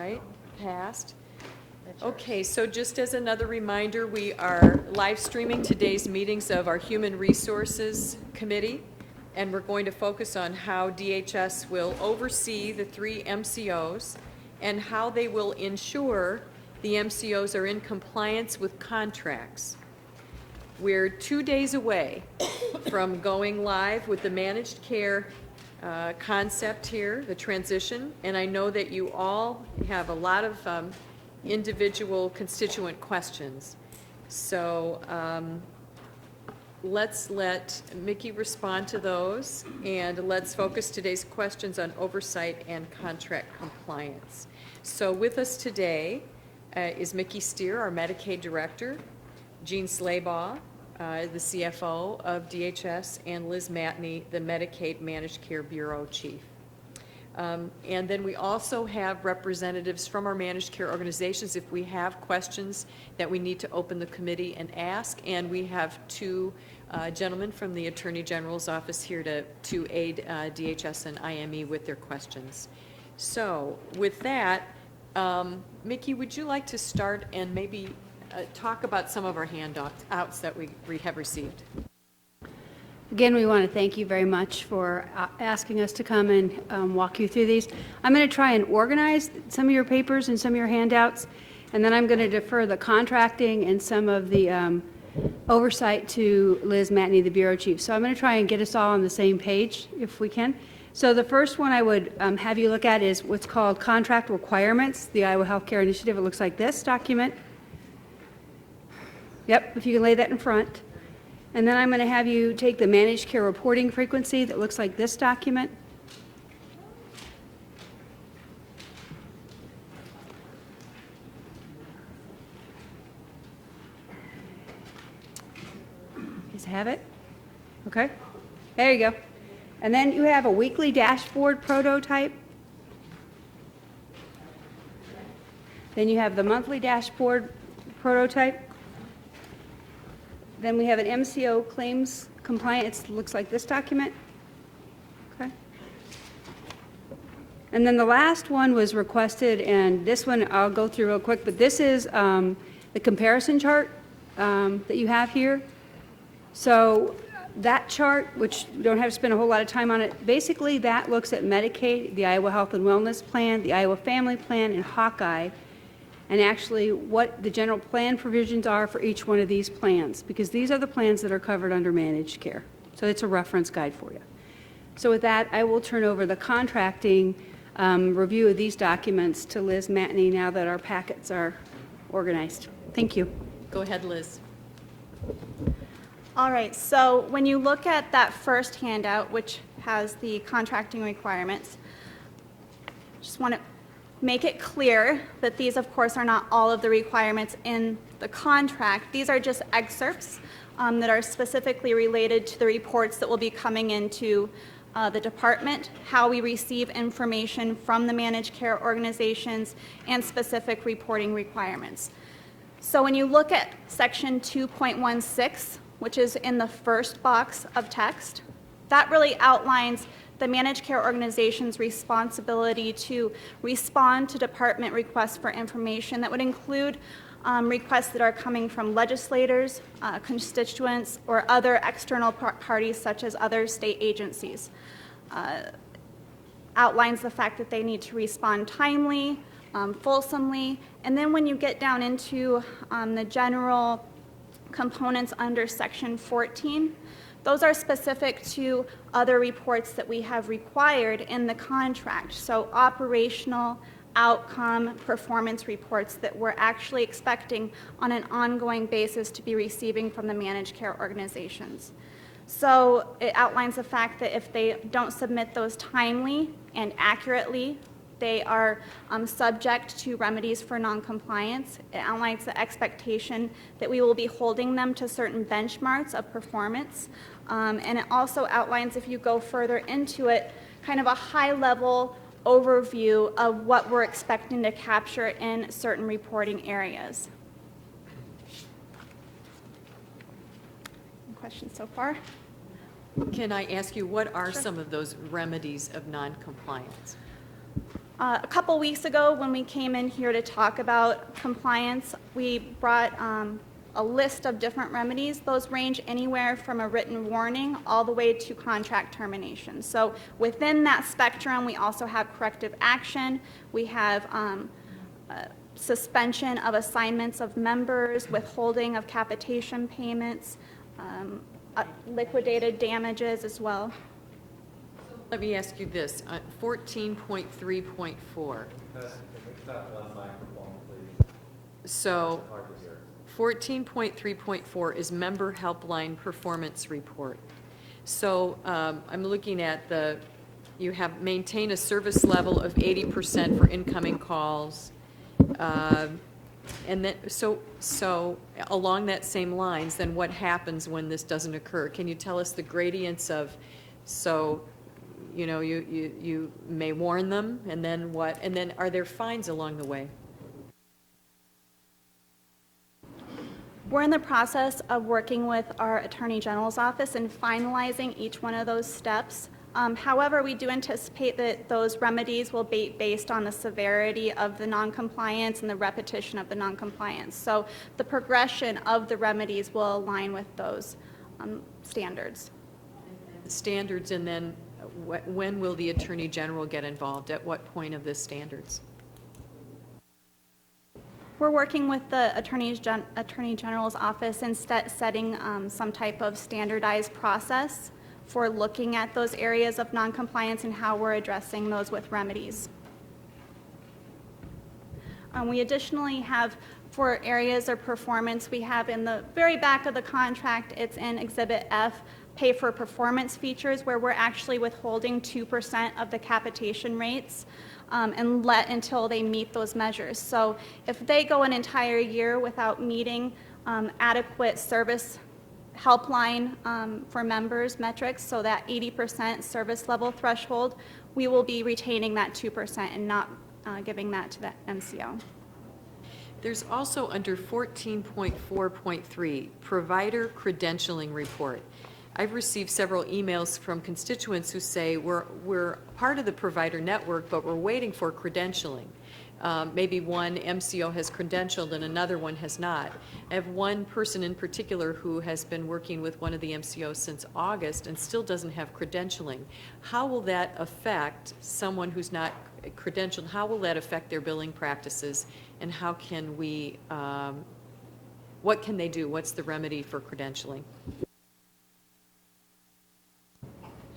right, passed. Okay, so just as another reminder, we are live streaming today's meetings of our Human Resources Committee, and we're going to focus on how DHS will oversee the 3 MCOs and how they will ensure the MCOs are in compliance with contracts. We're 2 days away from going live with the managed care concept here, the transition, and I know that you all have a lot of individual constituent questions. So let's let Mikki respond to those, and let's focus today's questions on oversight and contract compliance. So with us today is Mikki Stier, our Medicaid director, Jean Slaybaugh, the CFO of DHS, and Liz Matney, the Medicaid Managed Care Bureau chief. And then we also have representatives from our managed care organizations if we have questions that we need to open the committee and ask. And we have 2 gentlemen from the Attorney General's office here to aid DHS and IME with their questions. So with that, Mikki, would you like to start and maybe talk about some of our handouts that we have received? Again, we want to thank you very much for asking us to come and walk you through these. I'm going to try and organize some of your papers and some of your handouts, and then I'm going to defer the contracting and some of the oversight to Liz Matney, the Bureau Chief. So I'm going to try and get us all on the same page if we can. So the first one I would have you look at is what's called Contract Requirements, the Iowa Healthcare Initiative. It looks like this document. Yep, if you can lay that in front. And then I'm going to have you take the managed care reporting frequency that looks like this document. Just have it? Okay. There you go. And then you have a weekly dashboard prototype. Then you have the monthly dashboard prototype. Then we have an MCO claims compliance. It looks like this document. Okay. And then the last one was requested, and this one I'll go through real quick, but this is the comparison chart that you have here. So that chart, which we don't have to spend a whole lot of time on it, basically that looks at Medicaid, the Iowa Health and Wellness Plan, the Iowa Family Plan, and Hawkeye, and actually what the general plan provisions are for each one of these plans, because these are the plans that are covered under managed care. So it's a reference guide for you. So with that, I will turn over the contracting review of these documents to Liz Matney now that our packets are organized. Thank you. Go ahead, Liz. All right, so when you look at that first handout, which has the contracting requirements, just want to make it clear that these, of course, are not all of the requirements in the contract. These are just excerpts that are specifically related to the reports that will be coming into the department, how we receive information from the managed care organizations, and specific reporting requirements. So when you look at section 2.16, which is in the first box of text, that really outlines the managed care organization's responsibility to respond to department requests for information that would include requests that are coming from legislators, constituents, or other external parties such as other state agencies. Outlines the fact that they need to respond timely, fulsomely, and then when you get down into the general components under section 14, those are specific to other reports that we have required in the contract. So operational, outcome, performance reports that we're actually expecting on an ongoing basis to be receiving from the managed care organizations. So it outlines the fact that if they don't submit those timely and accurately, they are subject to remedies for noncompliance. It outlines the expectation that we will be holding them to certain benchmarks of performance. And it also outlines, if you go further into it, kind of a high-level overview of what we're expecting to capture in certain reporting areas. Any questions so far? Can I ask you, what are some of those remedies of noncompliance? A couple weeks ago, when we came in here to talk about compliance, we brought a list of different remedies. Those range anywhere from a written warning all the way to contract termination. So within that spectrum, we also have corrective action. We have suspension of assignments of members, withholding of capitation payments, liquidated damages as well. Let me ask you this, 14.3.4. Except one microphone, please. So Hard to hear. 14.3.4 is Member Helpline Performance Report. So I'm looking at you have maintain a service level of 80% for incoming calls. And then, so along that same lines, then what happens when this doesn't occur? Can you tell us the gradients of, you know, you may warn them, and then what? And then are there fines along the way? We're in the process of working with our Attorney General's office and finalizing each one of those steps. However, we do anticipate that those remedies will be based on the severity of the noncompliance and the repetition of the noncompliance. So the progression of the remedies will align with those standards. Standards, and then when will the Attorney General get involved? At what point of the standards? We're working with the Attorney General's office and setting some type of standardized process for looking at those areas of noncompliance and how we're addressing those with remedies. We additionally have, for areas of performance, we have in the very back of the contract, it's in Exhibit F, pay for performance features, where we're actually withholding 2% of the capitation rates and let until they meet those measures. So if they go an entire year without meeting adequate service helpline for members metrics, so that 80% service level threshold, we will be retaining that 2% and not giving that to the MCO. There's also under 14.4.3, Provider Credentialing Report. I've received several emails from constituents who say we're part of the provider network, but we're waiting for credentialing. Maybe one MCO has credentialed and another one has not. I have one person in particular who has been working with one of the MCOs since August and still doesn't have credentialing. How will that affect someone who's not credentialed? How will that affect their billing practices? And how can we, what can they do? What's the remedy for credentialing?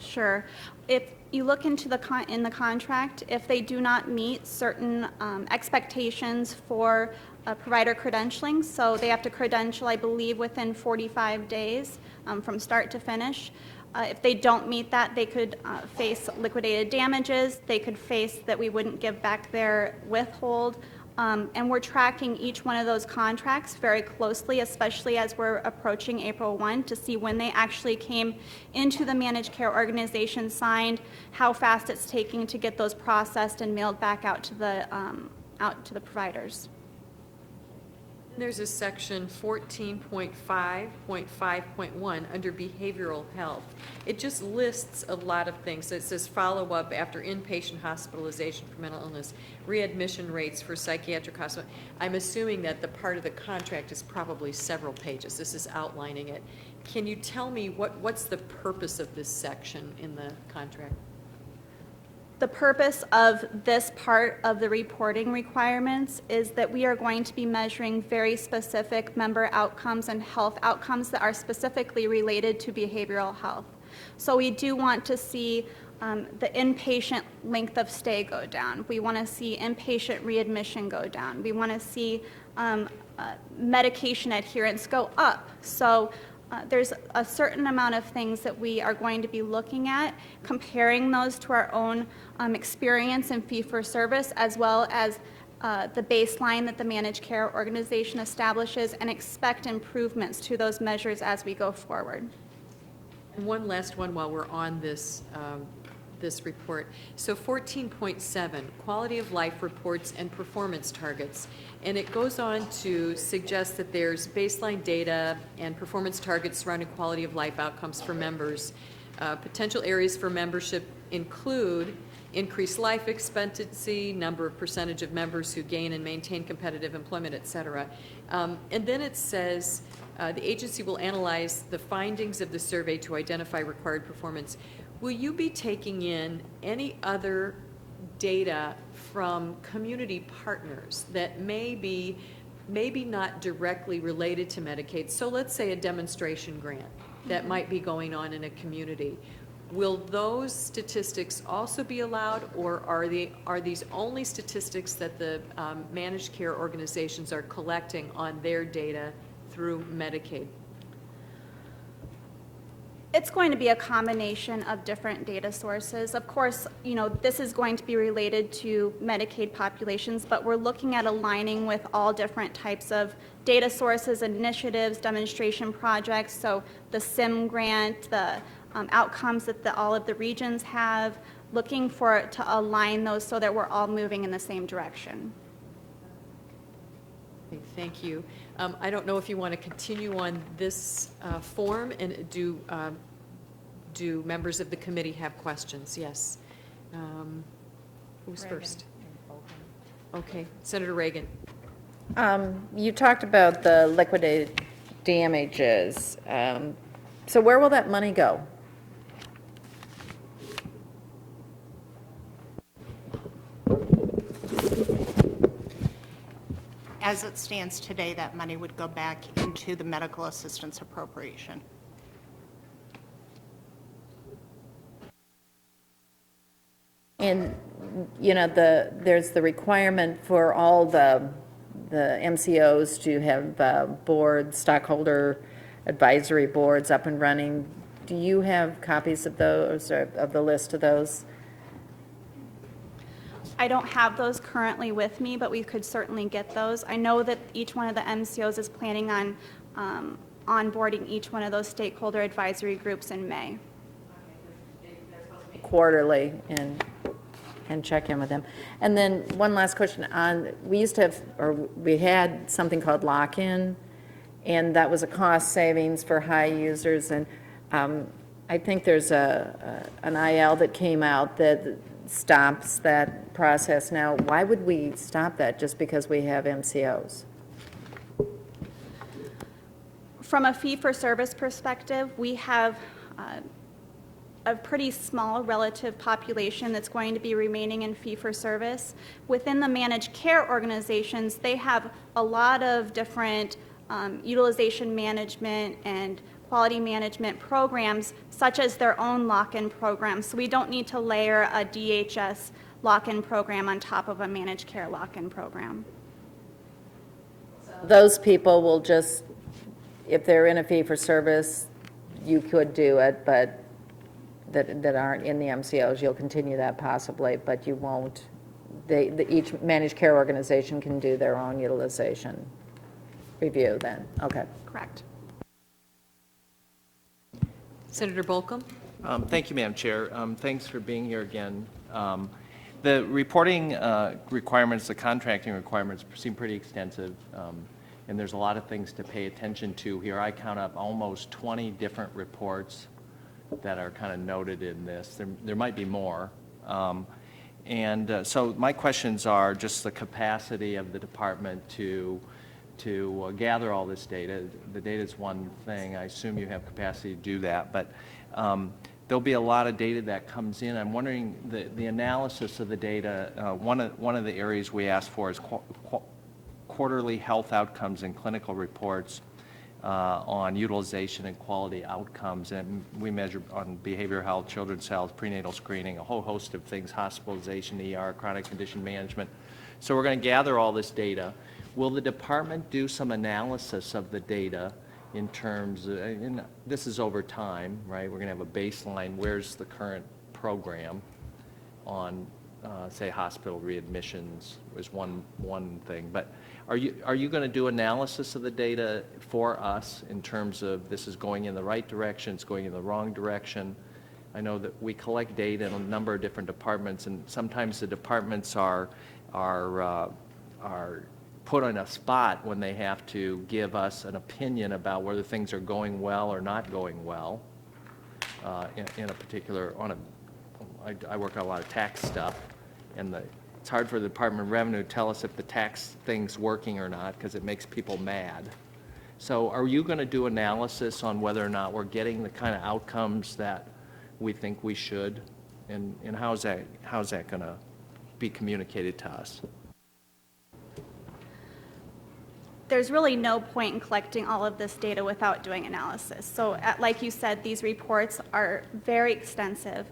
Sure. If you look into in the contract, if they do not meet certain expectations for provider credentialing, so they have to credential, I believe, within 45 days from start to finish. If they don't meet that, they could face liquidated damages. They could face that we wouldn't give back their withhold. And we're tracking each one of those contracts very closely, especially as we're approaching April 1, to see when they actually came into the managed care organization, signed, how fast it's taking to get those processed and mailed back out to the providers. There's a section 14.5.5.1 under behavioral health. It just lists a lot of things. It says follow-up after inpatient hospitalization for mental illness, readmission rates for psychiatric hospital. I'm assuming that the part of the contract is probably several pages. This is outlining it. Can you tell me what's the purpose of this section in the contract? The purpose of this part of the reporting requirements is that we are going to be measuring very specific member outcomes and health outcomes that are specifically related to behavioral health. So we do want to see the inpatient length of stay go down. We want to see inpatient readmission go down. We want to see medication adherence go up. So there's a certain amount of things that we are going to be looking at, comparing those to our own experience in fee-for-service, as well as the baseline that the managed care organization establishes, and expect improvements to those measures as we go forward. And one last one while we're on this this report. So 14.7, quality of life reports and performance targets. And it goes on to suggest that there's baseline data and performance targets surrounding quality of life outcomes for members. Potential areas for membership include increased life expectancy, number of percentage of members who gain and maintain competitive employment, et cetera. And then it says, the agency will analyze the findings of the survey to identify required performance. Will you be taking in any other data from community partners that may be maybe not directly related to Medicaid? So let's say a demonstration grant that might be going on in a community. Will those statistics also be allowed, or are these only statistics that the managed care organizations are collecting on their data through Medicaid? It's going to be a combination of different data sources. Of course, you know, this is going to be related to Medicaid populations, but we're looking at aligning with all different types of data sources, initiatives, demonstration projects. So the SIM grant, the outcomes that all of the regions have, looking to align those so that we're all moving in the same direction. Okay, thank you. I don't know if you want to continue on this form, and do members of the committee have questions? Yes. Who's first? Okay, Senator Reagan. You talked about the liquidated damages. So where will that money go? As it stands today, that money would go back into the medical assistance appropriation. And, you know, there's the requirement for all the MCOs to have board, stockholder advisory boards up and running. Do you have copies of those, or of the list of those? I don't have those currently with me, but we could certainly get those. I know that each one of the MCOs is planning on onboarding each one of those stakeholder advisory groups in May. Quarterly, and check in with them. And then one last question on, we used to have, or we had something called lock-in, and that was a cost savings for high users. And I think there's an IL that came out that stops that process now. Why would we stop that just because we have MCOs? From a fee-for-service perspective, we have a pretty small relative population that's going to be remaining in fee-for-service. Within the managed care organizations, they have a lot of different utilization management and quality management programs, such as their own lock-in programs. So we don't need to layer a DHS lock-in program on top of a managed care lock-in program. Those people will just, if they're in a fee-for-service, you could do it, but that aren't in the MCOs, you'll continue that possibly, but you won't. Each managed care organization can do their own utilization review then. Okay. Correct. Senator Bolcom? Thank you, Madam Chair. Thanks for being here again. The reporting requirements, the contracting requirements seem pretty extensive, and there's a lot of things to pay attention to here. I count up almost 20 different reports that are kind of noted in this. There might be more. So my questions are just the capacity of the department to gather all this data. The data is one thing. I assume you have capacity to do that, but there'll be a lot of data that comes in. I'm wondering the analysis of the data. One of the areas we ask for is quarterly health outcomes and clinical reports on utilization and quality outcomes, and we measure on behavioral health, children's health, prenatal screening, a whole host of things, hospitalization, ER, chronic condition management. So we're going to gather all this data. Will the department do some analysis of the data in terms of, and this is over time, right? We're going to have a baseline. Where's the current program on, say, hospital readmissions was one thing. But are you going to do analysis of the data for us in terms of this is going in the right direction, it's going in the wrong direction? I know that we collect data in a number of different departments, and sometimes the departments are put on a spot when they have to give us an opinion about whether things are going well or not going well in a particular, I work on a lot of tax stuff, and it's hard for the Department of Revenue to tell us if the tax thing's working or not, because it makes people mad. So are you going to do analysis on whether or not we're getting the kind of outcomes that we think we should? And how's that going to be communicated to us? There's really no point in collecting all of this data without doing analysis. So like you said, these reports are very extensive.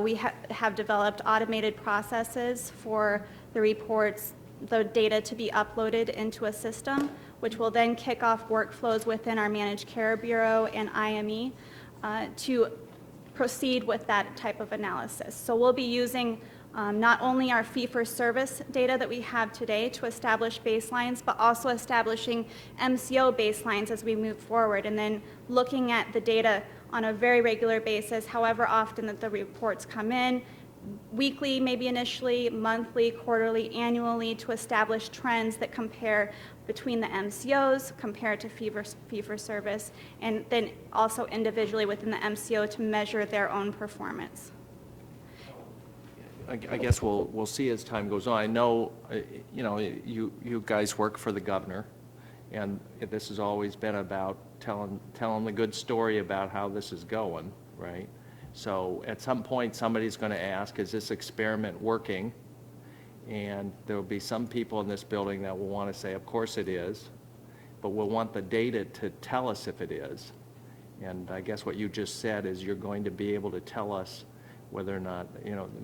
We have developed automated processes for the reports, the data to be uploaded into a system, which will then kick off workflows within our Managed Care Bureau and IME to proceed with that type of analysis. So we'll be using not only our fee-for-service data that we have today to establish baselines, but also establishing MCO baselines as we move forward, and then looking at the data on a very regular basis, however often that the reports come in, weekly, maybe initially, monthly, quarterly, annually, to establish trends that compare between the MCOs compared to fee-for-service, and then also individually within the MCO to measure their own performance. I guess we'll see as time goes on. I know, you guys work for the governor, and this has always been about telling the good story about how this is going, right? So at some point, somebody's going to ask, is this experiment working? And there will be some people in this building that will want to say, of course it is, but we'll want the data to tell us if it is. And I guess what you just said is you're going to be able to tell us whether or not,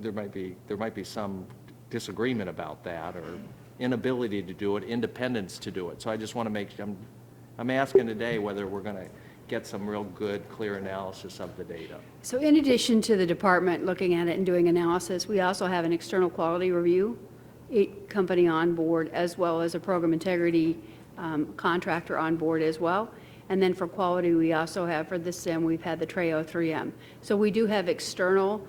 there might be some disagreement about that, or inability to do it, independence to do it. So I just want to I'm asking today whether we're going to get some real good, clear analysis of the data. So in addition to the department looking at it and doing analysis, we also have an external quality review company on board, as well as a program integrity contractor on board as well. And then for quality, we also have, for the SIM, we've had the TRAO 3M. So we do have external.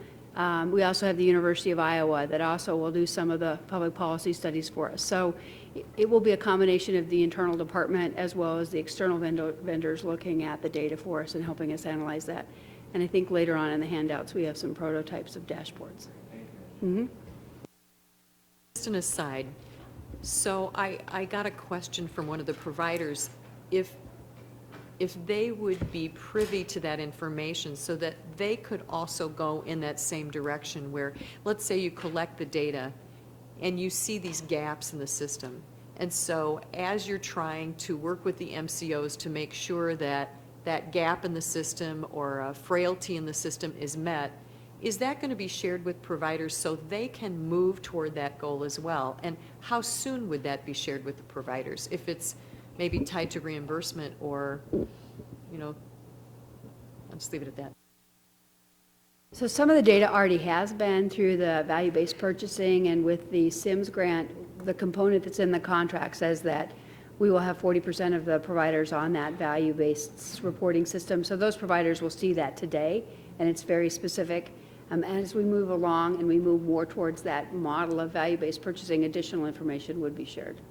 We also have the University of Iowa that also will do some of the public policy studies for us. So it will be a combination of the internal department as well as the external vendors looking at the data for us and helping us analyze that. And I think later on in the handouts, we have some prototypes of dashboards. Mm-hmm. Just an aside, so I got a question from one of the providers, if they would be privy to that information so that they could also go in that same direction where, let's say you collect the data and you see these gaps in the system. And so as you're trying to work with the MCOs to make sure that that gap in the system or a frailty in the system is met, is that going to be shared with providers so they can move toward that goal as well? And how soon would that be shared with the providers? If it's maybe tied to reimbursement, or, I'll just leave it at that. So some of the data already has been through the value-based purchasing, and with the SIMS grant, the component that's in the contract says that we will have 40% of the providers on that value-based reporting system. So those providers will see that today, and it's very specific. As we move along and we move more towards that model of value-based purchasing, additional information would be shared.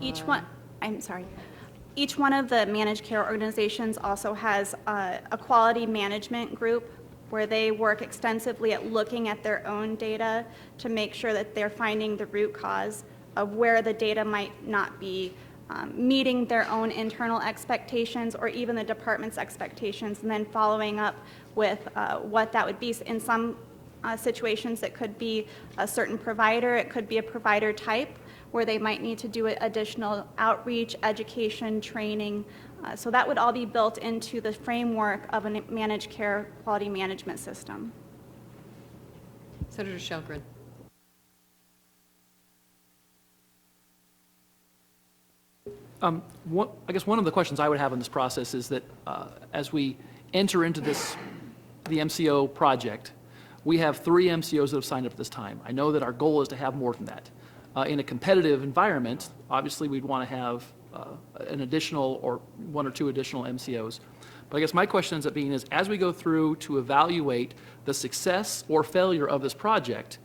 Each one of the managed care organizations also has a quality management group where they work extensively at looking at their own data to make sure that they're finding the root cause of where the data might not be meeting their own internal expectations or even the department's expectations, and then following up with what that would be. In some situations, it could be a certain provider, it could be a provider type, where they might need to do additional outreach, education, training. So that would all be built into the framework of a managed care quality management system. Senator Shelgren. I guess one of the questions I would have in this process is that as we enter into the MCO project, we have 3 MCOs that have signed up at this time. I know that our goal is to have more than that. In a competitive environment, obviously we'd want to have an additional or 1 or 2 additional MCOs. But I guess my question ends up being is, as we go through to evaluate the success or failure of this project,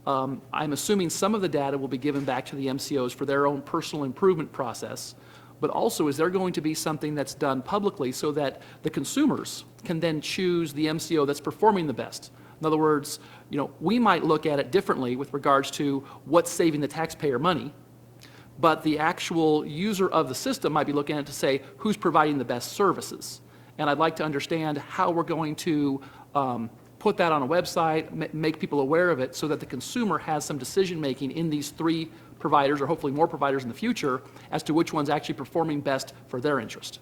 I'm assuming some of the data will be given back to the MCOs for their own personal improvement process, but also is there going to be something that's done publicly so that the consumers can then choose the MCO that's performing the best? In other words, we might look at it differently with regards to what's saving the taxpayer money, but the actual user of the system might be looking at it to say who's providing the best services. And I'd like to understand how we're going to put that on a website, make people aware of it so that the consumer has some decision-making in these 3 providers, or hopefully more providers in the future, as to which one's actually performing best for their interest.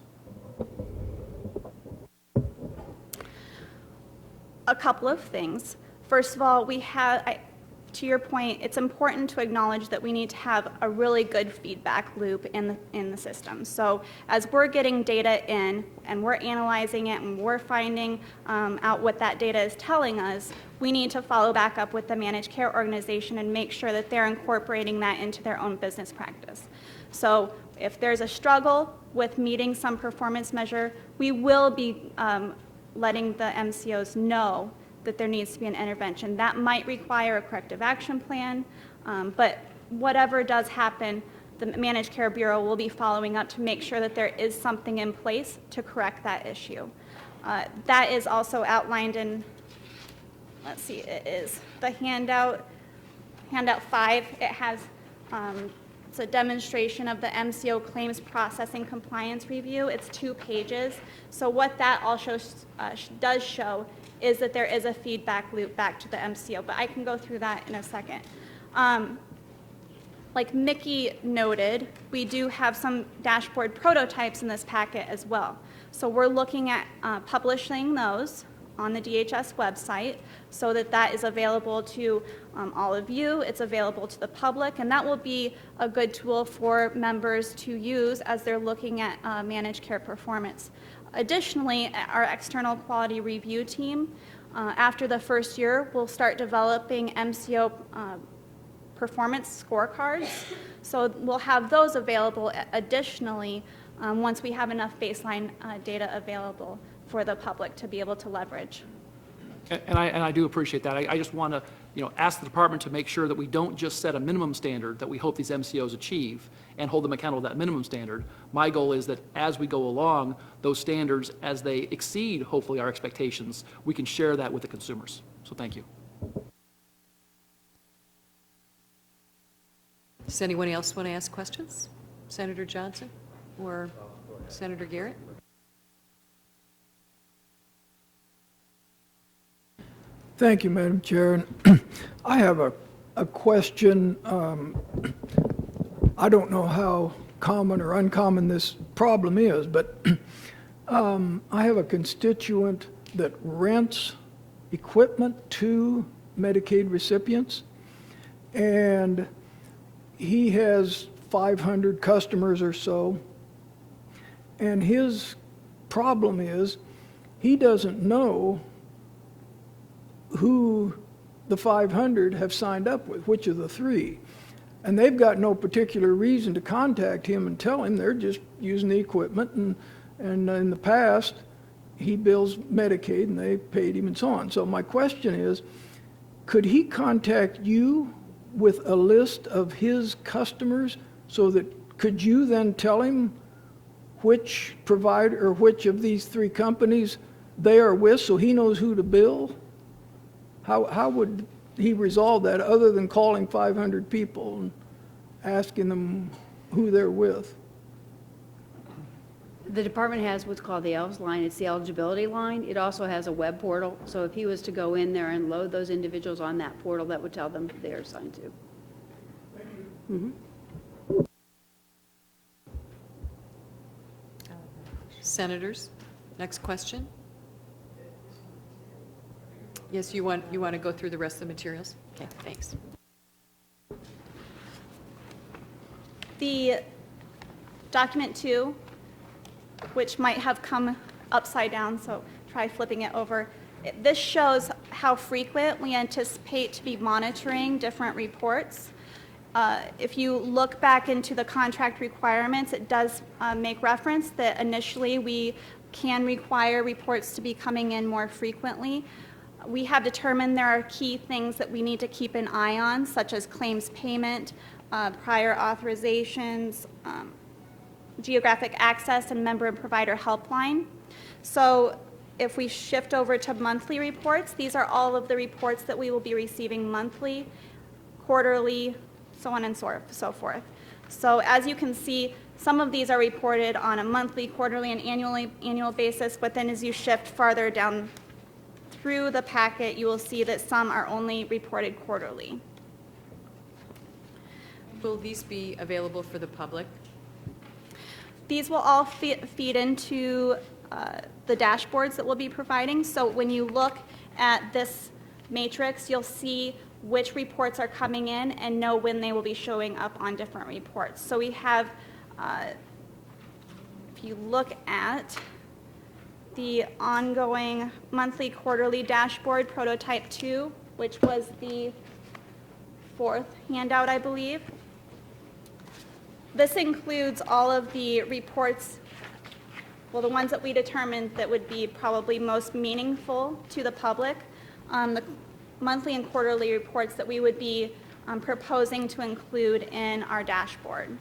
A couple of things. First of all, to your point, it's important to acknowledge that we need to have a really good feedback loop in the system. So as we're getting data in and we're analyzing it and we're finding out what that data is telling us, we need to follow back up with the managed care organization and make sure that they're incorporating that into their own business practice. So if there's a struggle with meeting some performance measure, we will be letting the MCOs know that there needs to be an intervention. That might require a corrective action plan, but whatever does happen, the Managed Care Bureau will be following up to make sure that there is something in place to correct that issue. That is also outlined in, let's see, it is the handout 5. It has, it's a demonstration of the MCO claims processing compliance review. It's 2 pages. So what that also does show is that there is a feedback loop back to the MCO, but I can go through that in a second. Like Mikki noted, we do have some dashboard prototypes in this packet as well. So we're looking at publishing those on the DHS website so that that is available to all of you. It's available to the public, and that will be a good tool for members to use as they're looking at managed care performance. Additionally, our external quality review team, after the first year, will start developing MCO performance scorecards. So we'll have those available additionally once we have enough baseline data available for the public to be able to leverage. And I do appreciate that. I just want to, ask the department to make sure that we don't just set a minimum standard that we hope these MCOs achieve and hold them accountable to that minimum standard. My goal is that as we go along, those standards, as they exceed, hopefully, our expectations, we can share that with the consumers. So thank you. Does anyone else want to ask questions? Senator Johnson or Senator Garrett? Thank you, Madam Chair. And I have a question. I don't know how common or uncommon this problem is, but I have a constituent that rents equipment to Medicaid recipients, and he has 500 customers or so, and his problem is he doesn't know who the 500 have signed up with, which of the 3. And they've got no particular reason to contact him and tell him. They're just using the equipment, and in the past, he bills Medicaid, and they paid him and so on. So my question is, could he contact you with a list of his customers so that, could you then tell him which provider or which of these 3 companies they are with so he knows who to bill? How would he resolve that other than calling 500 people and asking them who they're with? The department has what's called the ELS line. It's the eligibility line. It also has a web portal. So if he was to go in there and load those individuals on that portal, that would tell them who they are assigned to. Thank you. Mm-hmm. Senators, next question. Yes, you want to go through the rest of the materials? Okay, thanks. The document 2, which might have come upside down, so try flipping it over. This shows how frequent we anticipate to be monitoring different reports. If you look back into the contract requirements, it does make reference that initially we can require reports to be coming in more frequently. We have determined there are key things that we need to keep an eye on, such as claims payment, prior authorizations, geographic access and member and provider helpline. So if we shift over to monthly reports, these are all of the reports that we will be receiving monthly, quarterly, so on and so forth. So as you can see, some of these are reported on a monthly, quarterly, and annual basis, but then as you shift farther down through the packet, you will see that some are only reported quarterly. Will these be available for the public? These will all feed into the dashboards that we'll be providing. So when you look at this matrix, you'll see which reports are coming in and know when they will be showing up on different reports. So we have, if you look at the ongoing monthly quarterly dashboard, prototype 2, which was the 4th handout, I believe. This includes all of the reports, well, the ones that we determined that would be probably most meaningful to the public, the monthly and quarterly reports that we would be proposing to include in our dashboard.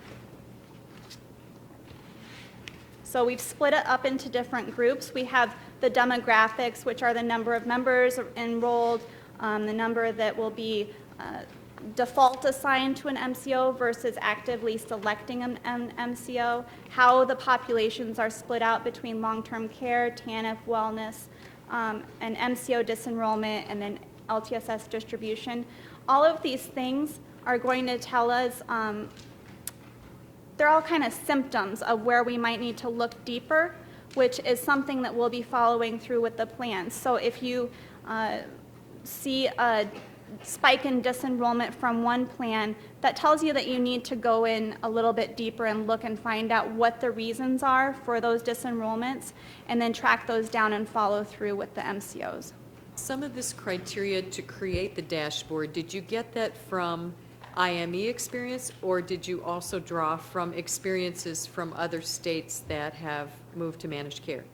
So we've split it up into different groups. We have the demographics, which are the number of members enrolled, the number that will be default assigned to an MCO versus actively selecting an MCO, how the populations are split out between long-term care, TANF, wellness, and MCO disenrollment, and then LTSS distribution. All of these things are going to tell us, they're all kind of symptoms of where we might need to look deeper, which is something that we'll be following through with the plan. So if you see a spike in disenrollment from one plan, that tells you that you need to go in a little bit deeper and look and find out what the reasons are for those disenrollments, and then track those down and follow through with the MCOs. Some of this criteria to create the dashboard, did you get that from IME experience, or did you also draw from experiences from other states that have moved to managed care?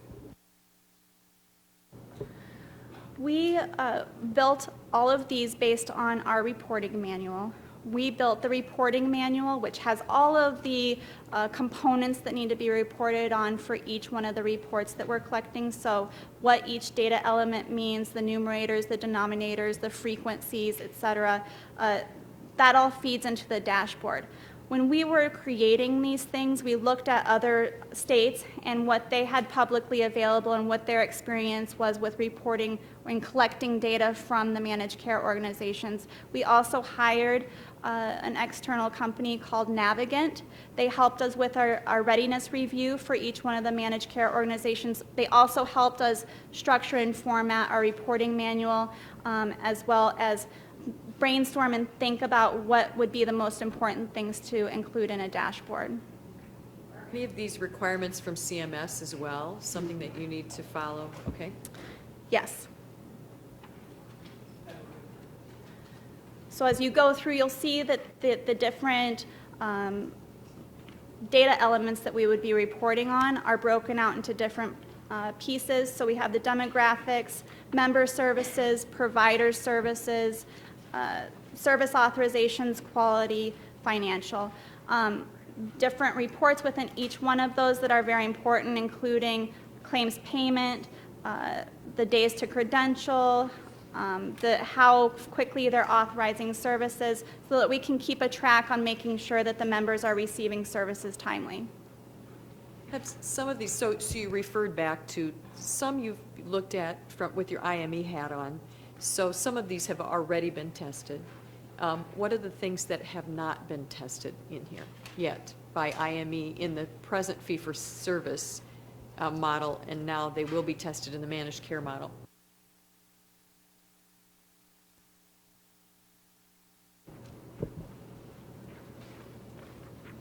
We built all of these based on our reporting manual. We built the reporting manual, which has all of the components that need to be reported on for each one of the reports that we're collecting. So what each data element means, the numerators, the denominators, the frequencies, et cetera, that all feeds into the dashboard. When we were creating these things, we looked at other states and what they had publicly available and what their experience was with reporting and collecting data from the managed care organizations. We also hired an external company called Navigant. They helped us with our readiness review for each one of the managed care organizations. They also helped us structure and format our reporting manual, as well as brainstorm and think about what would be the most important things to include in a dashboard. Are any of these requirements from CMS as well, something that you need to follow? Okay. Yes. So as you go through, you'll see that the different data elements that we would be reporting on are broken out into different pieces. So we have the demographics, member services, provider services, service authorizations, quality, financial. Different reports within each one of those that are very important, including claims payment, the days to credential, how quickly they're authorizing services, so that we can keep a track on making sure that the members are receiving services timely. Have some of these, so you referred back to some you've looked at with your IME hat on. So some of these have already been tested. What are the things that have not been tested in here yet by IME in the present fee-for-service model, and now they will be tested in the managed care model?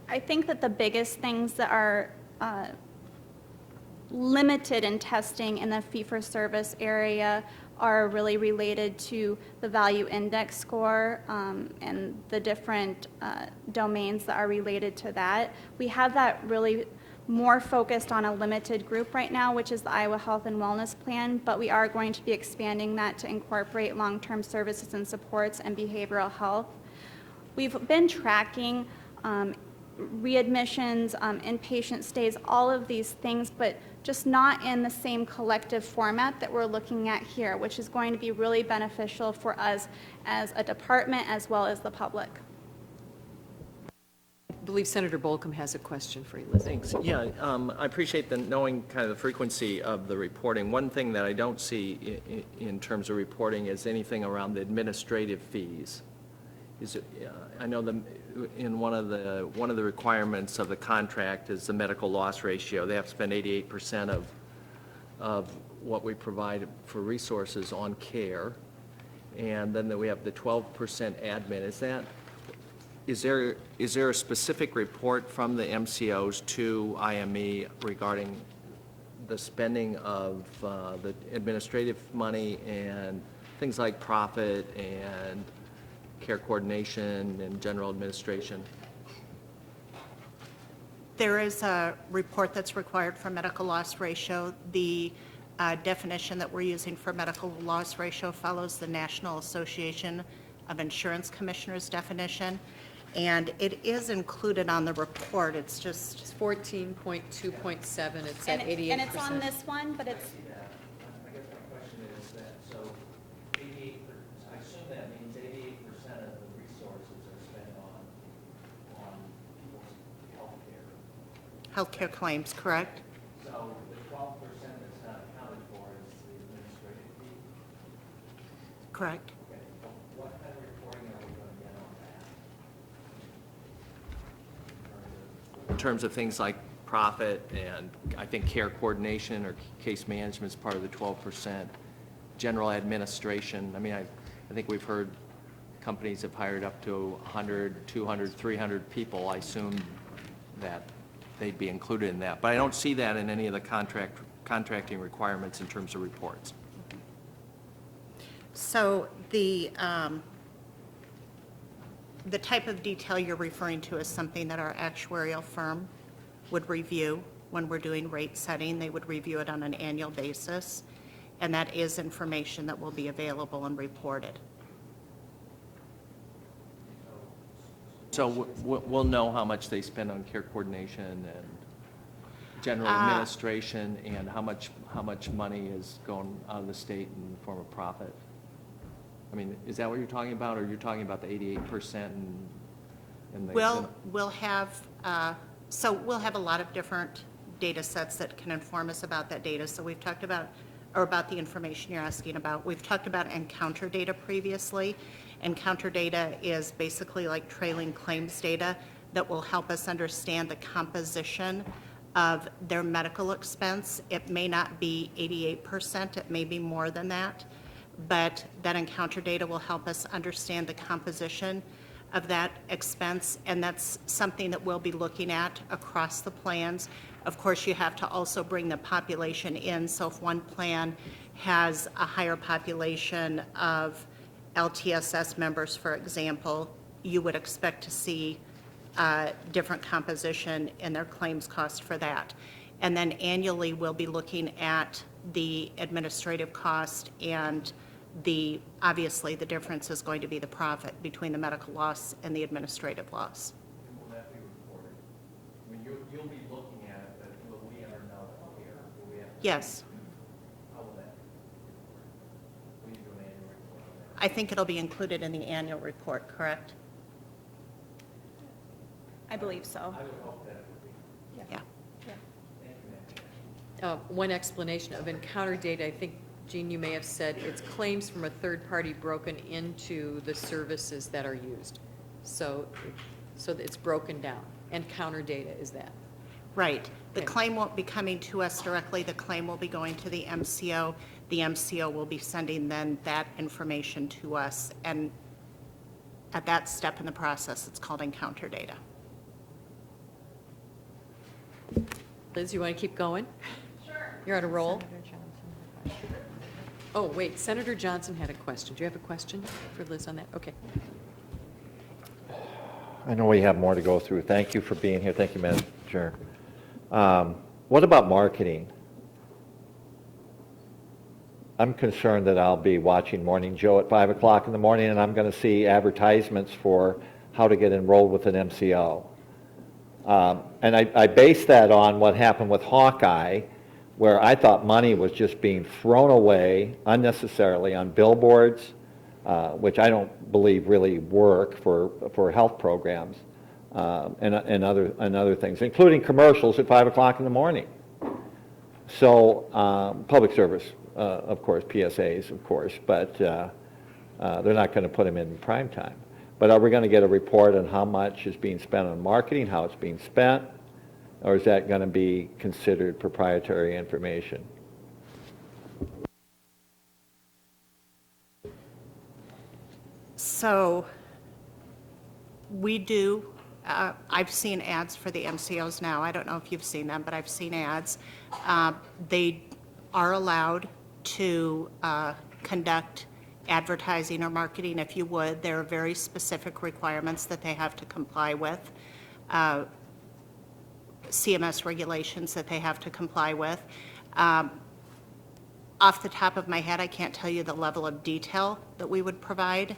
I think that the biggest things that are limited in testing in the fee-for-service area are really related to the value index score and the different domains that are related to that. We have that really more focused on a limited group right now, which is the Iowa Health and Wellness Plan, but we are going to be expanding that to incorporate long-term services and supports and behavioral health. We've been tracking readmissions, inpatient stays, all of these things, but just not in the same collective format that we're looking at here, which is going to be really beneficial for us as a department as well as the public. I believe Senator Bolcom has a question for you, Liz. Thanks. Yeah, I appreciate the knowing kind of the frequency of the reporting. One thing that I don't see in terms of reporting is anything around the administrative fees. I know in one of the requirements of the contract is the medical loss ratio. They have to spend 88% of what we provide for resources on care, and then we have the 12% admin. Is there a specific report from the MCOs to IME regarding the spending of the administrative money and things like profit and care coordination and general administration? There is a report that's required for medical loss ratio. The definition that we're using for medical loss ratio follows the National Association of Insurance Commissioners definition, and it is included on the report. It's just, It's 14.2.7, it's at 88%. And it's on this one, but it's, I guess my question is that, so 88%, I assume that means 88% of the resources are spent on people's health care. healthcare claims, correct? So the 12% that's not accounted for is the administrative fee. Correct. Okay, what kind of reporting are we going to get on that? In terms of things like profit and I think care coordination or case management is part of the 12%. General administration, I mean, I think we've heard companies have hired up to 100, 200, 300 people. I assume that they'd be included in that. But I don't see that in any of the contracting requirements in terms of reports. So the type of detail you're referring to is something that our actuarial firm would review when we're doing rate setting. They would review it on an annual basis, and that is information that will be available and reported. So we'll know how much they spend on care coordination and general administration, and how much money is going out of the state in the form of profit. I mean, is that what you're talking about, or you're talking about the 88% and the... We'll have a lot of different data sets that can inform us about that data. So we've talked about, or about the information you're asking about. We've talked about encounter data previously. Encounter data is basically like trailing claims data that will help us understand the composition of their medical expense. It may not be 88%, it may be more than that, but that encounter data will help us understand the composition of that expense, and that's something that we'll be looking at across the plans. Of course, you have to also bring the population in, so if one plan has a higher population of LTSS members, for example, you would expect to see different composition in their claims cost for that. And then annually, we'll be looking at the administrative cost, and obviously the difference is going to be the profit between the medical loss and the administrative loss. And will that be reported? I mean, you'll be looking at it, but will we ever know here? Will we have to... Yes, How will that be reported? Will you do an annual report on that? I think it'll be included in the annual report, correct? I believe so. I would hope that it would be. Yeah. Thank you, ma'am. One explanation of encounter data, I think, Jean, you may have said, it's claims from a third party broken into the services that are used. So it's broken down. Encounter data is that. Right. The Okay. claim won't be coming to us directly. The claim will be going to the MCO. The MCO will be sending then that information to us. And at that step in the process, it's called encounter data. Liz, you want to keep going? Sure. You're on a roll? Oh, wait, Senator Johnson had a question. Do you have a question for Liz on that? Okay. I know we have more to go through. Thank you for being here. Thank you, Madam Chair. What about marketing? I'm concerned that I'll be watching Morning Joe at 5 o'clock in the morning, and I'm going to see advertisements for how to get enrolled with an MCO. And I base that on what happened with Hawkeye, where I thought money was just being thrown away unnecessarily on billboards, which I don't believe really work for health programs, and other things, including commercials at 5 o'clock in the morning. So public service, of course, PSAs, of course, but they're not going to put them in prime time. But are we going to get a report on how much is being spent on marketing, how it's being spent, or is that going to be considered proprietary information? So we do, I've seen ads for the MCOs now. I don't know if you've seen them, but I've seen ads. They are allowed to conduct advertising or marketing, if you would. There are very specific requirements that they have to comply with, CMS regulations that they have to comply with. Off the top of my head, I can't tell you the level of detail that we would provide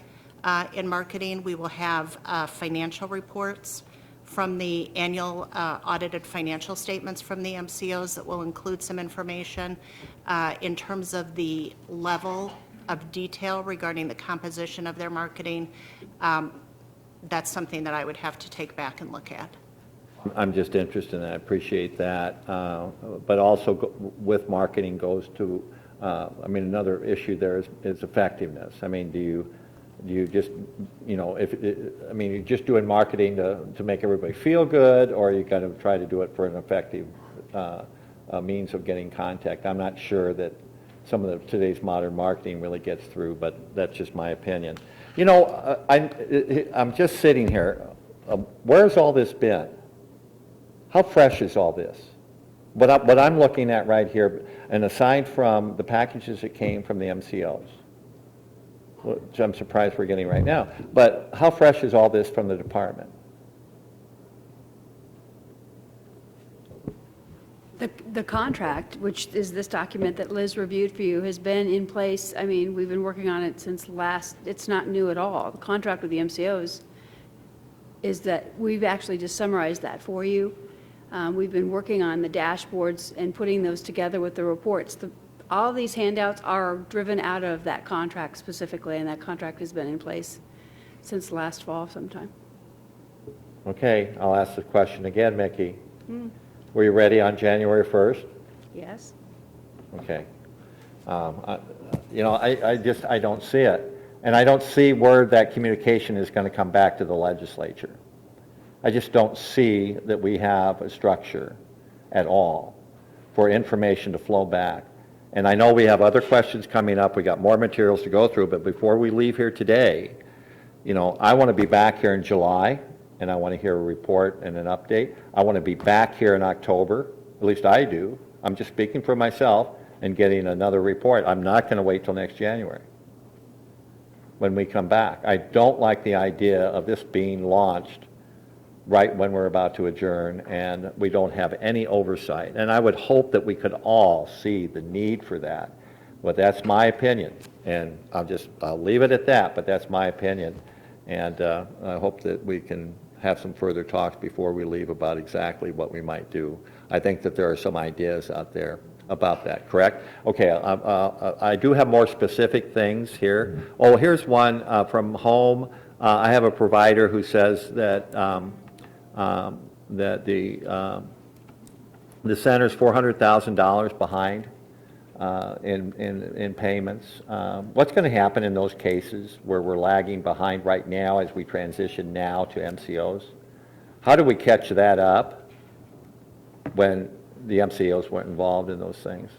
in marketing. We will have financial reports from the annual audited financial statements from the MCOs that will include some information in terms of the level of detail regarding the composition of their marketing. That's something that I would have to take back and look at. I'm just interested in that. I appreciate that. But also with marketing goes to, I mean, another issue there is effectiveness. I mean, do you just, you know, I mean, you're just doing marketing to make everybody feel good, or you got to try to do it for an effective means of getting contact? I'm not sure that some of today's modern marketing really gets through, but that's just my opinion. You know, I'm just sitting here. Where's all this been? How fresh is all this? What I'm looking at right here, and aside from the packages that came from the MCOs, which I'm surprised we're getting right now, but how fresh is all this from the department? The contract, which is this document that Liz reviewed for you, has been in place. I mean, we've been working on it since it's not new at all. The contract with the MCOs is that we've actually just summarized that for you. We've been working on the dashboards and putting those together with the reports. All these handouts are driven out of that contract specifically, and that contract has been in place since last fall sometime. Okay, I'll ask the question again, Mikki. Were you ready on January 1st? Yes. Okay. You know, I don't see it. And I don't see where that communication is going to come back to the legislature. I just don't see that we have a structure at all for information to flow back. And I know we have other questions coming up. We got more materials to go through, but before we leave here today, you know, I want to be back here in July, and I want to hear a report and an update. I want to be back here in October, at least I do. I'm just speaking for myself, and getting another report. I'm not going to wait till next January when we come back. I don't like the idea of this being launched right when we're about to adjourn, and we don't have any oversight. And I would hope that we could all see the need for that. But that's my opinion, and I'll leave it at that, but that's my opinion. And I hope that we can have some further talks before we leave about exactly what we might do. I think that there are some ideas out there about that, correct? Okay, I do have more specific things here. Oh, here's one from home. I have a provider who says that that the center's $400,000 behind in payments. What's going to happen in those cases where we're lagging behind right now as we transition now to MCOs? How do we catch that up when the MCOs weren't involved in those things?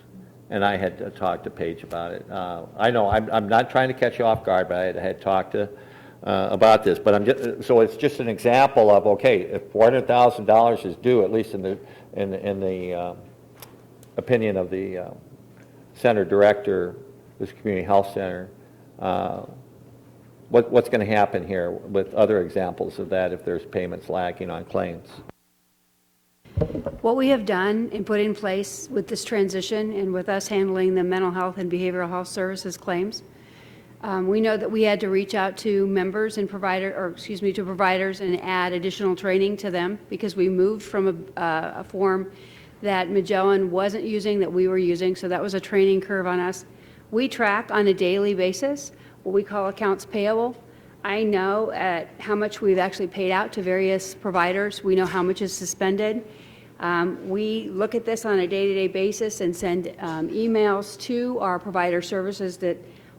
And I had talked to Paige about it. I know I'm not trying to catch you off guard, but I had talked to about this. But so it's just an example of, okay, if $400,000 is due, at least in the opinion of the center director, this community health center, what's going to happen here with other examples of that if there's payments lagging on claims? What we have done and put in place with this transition and with us handling the mental health and behavioral health services claims, We know that we had to reach out to members and to providers and add additional training to them because we moved from a form that Magellan wasn't using that we were using, so that was a training curve on us. We track on a daily basis what we call accounts payable. I know at how much we've actually paid out to various providers. We know how much is suspended. We look at this on a day-to-day basis and send emails to our provider services that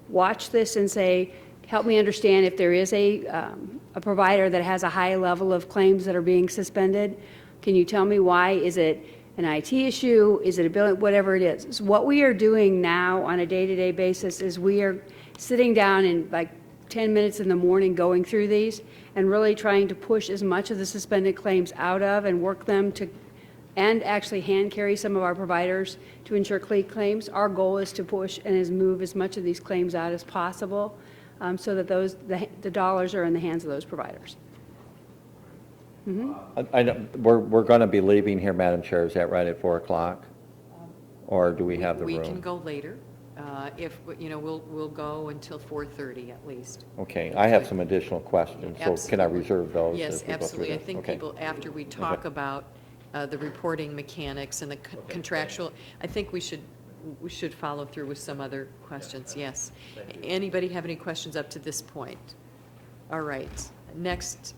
watch this and say, help me understand if there is a provider that has a high level of claims that are being suspended. Can you tell me why? Is it an IT issue? Is it a bill? Whatever it is. So what we are doing now on a day-to-day basis is we are sitting down in like 10 minutes in the morning going through these and really trying to push as much of the suspended claims out of and work them to, and actually hand carry some of our providers to ensure clean claims. Our goal is to push and move as much of these claims out as possible so that the dollars are in the hands of those providers. I know, we're going to be leaving here, Madam Chair, is that right, at 4 o'clock? Or do we have the room? We can go later. If, we'll go until 4:30 at least. Okay, I have some additional questions, so can I reserve those? Yes, as we go through absolutely. I this? think Okay. people, after we talk about the reporting mechanics and the contractual, I think we should follow through with some other questions, yes. Anybody have any questions up to this point? All right, next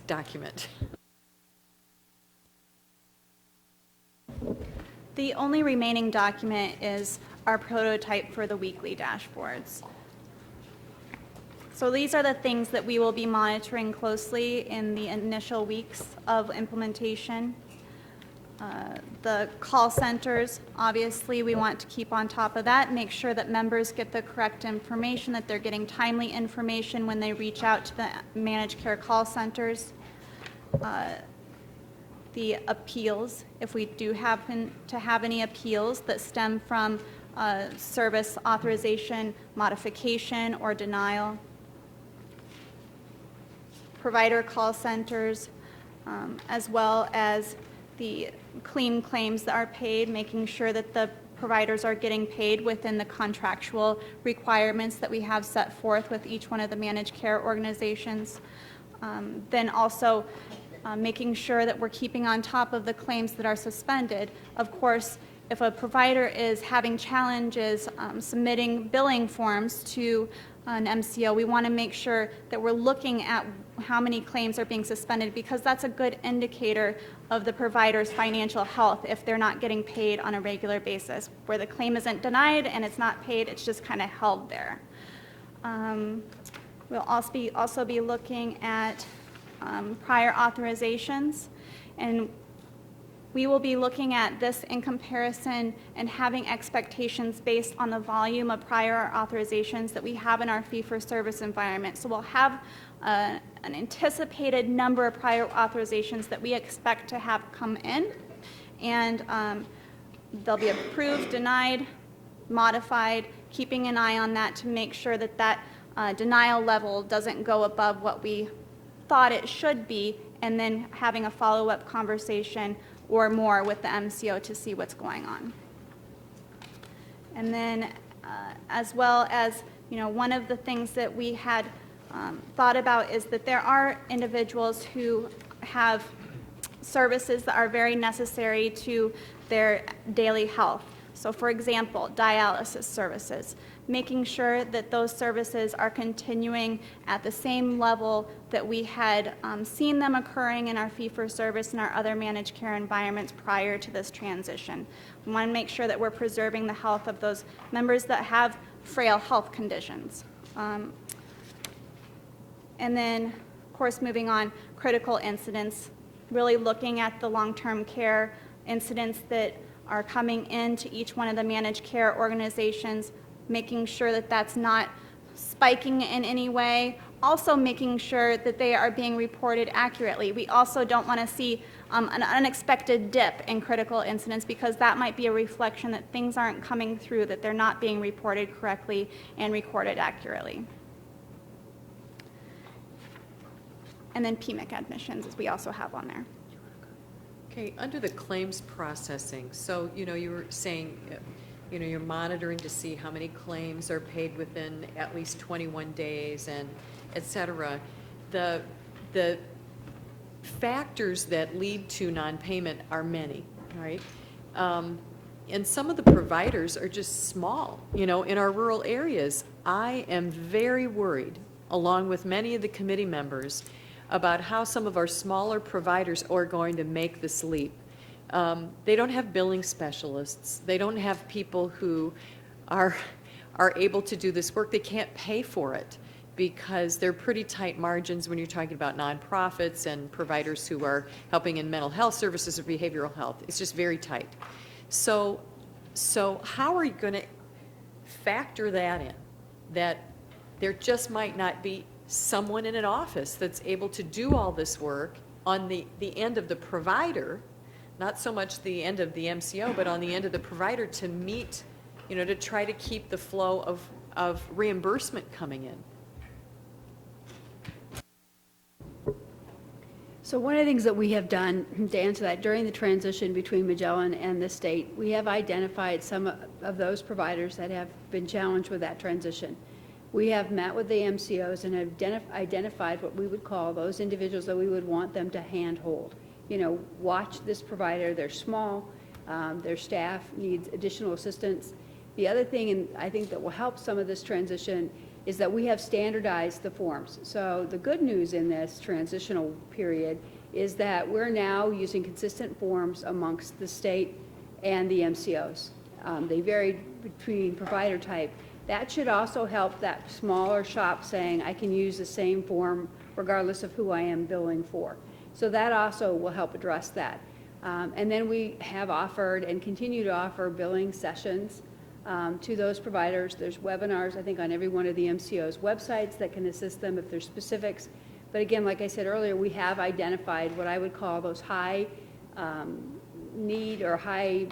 document. The only remaining document is our prototype for the weekly dashboards. So these are the things that we will be monitoring closely in the initial weeks of implementation. The call centers, obviously, we want to keep on top of that, make sure that members get the correct information, that they're getting timely information when they reach out to the managed care call centers. The appeals, if we do happen to have any appeals that stem from service authorization, modification, or denial. Provider call centers, as well as the clean claims that are paid, making sure that the providers are getting paid within the contractual requirements that we have set forth with each one of the managed care organizations. Then also making sure that we're keeping on top of the claims that are suspended. Of course, if a provider is having challenges submitting billing forms to an MCO, we want to make sure that we're looking at how many claims are being suspended because that's a good indicator of the provider's financial health if they're not getting paid on a regular basis. Where the claim isn't denied and it's not paid, it's just kind of held there. We'll also be looking at prior authorizations, and we will be looking at this in comparison and having expectations based on the volume of prior authorizations that we have in our fee-for-service environment. So we'll have an anticipated number of prior authorizations that we expect to have come in, and they'll be approved, denied, modified, keeping an eye on that to make sure that that denial level doesn't go above what we thought it should be, and then having a follow-up conversation or more with the MCO to see what's going on. And then as well as, one of the things that we had thought about is that there are individuals who have services that are very necessary to their daily health. So for example, dialysis services, making sure that those services are continuing at the same level that we had seen them occurring in our fee-for-service and our other managed care environments prior to this transition. We want to make sure that we're preserving the health of those members that have frail health conditions. And then, of course, moving on, critical incidents, really looking at the long-term care incidents that are coming into each one of the managed care organizations, making sure that that's not spiking in any way, also making sure that they are being reported accurately. We also don't want to see an unexpected dip in critical incidents because that might be a reflection that things aren't coming through, that they're not being reported correctly and recorded accurately. And then PMIC admissions, as we also have on there. Okay, under the claims processing, so, you were saying, you're monitoring to see how many claims are paid within at least 21 days and et cetera. The factors that lead to non-payment are many, right? And some of the providers are just small, in our rural areas. I am very worried, along with many of the committee members, about how some of our smaller providers are going to make this leap. They don't have billing specialists. They don't have people who are able to do this work. They can't pay for it because they're pretty tight margins when you're talking about nonprofits and providers who are helping in mental health services or behavioral health. It's just very tight. So how are you going to factor that in? That there just might not be someone in an office that's able to do all this work on the end of the provider, not so much the end of the MCO, but on the end of the provider to meet, to try to keep the flow of reimbursement coming in. So one of the things that we have done, to answer that, during the transition between Magellan and the state, we have identified some of those providers that have been challenged with that transition. We have met with the MCOs and have identified what we would call those individuals that we would want them to handhold. Watch this provider, they're small, their staff needs additional assistance. The other thing, and I think that will help some of this transition, is that we have standardized the forms. So the good news in this transitional period is that we're now using consistent forms amongst the state and the MCOs. They vary between provider type. That should also help that smaller shop saying, I can use the same form regardless of who I am billing for. So that also will help address that. And then we have offered and continue to offer billing sessions to those providers. There's webinars, I think, on every one of the MCO's websites that can assist them if there's specifics. But again, like I said earlier, we have identified what I would call those high need or high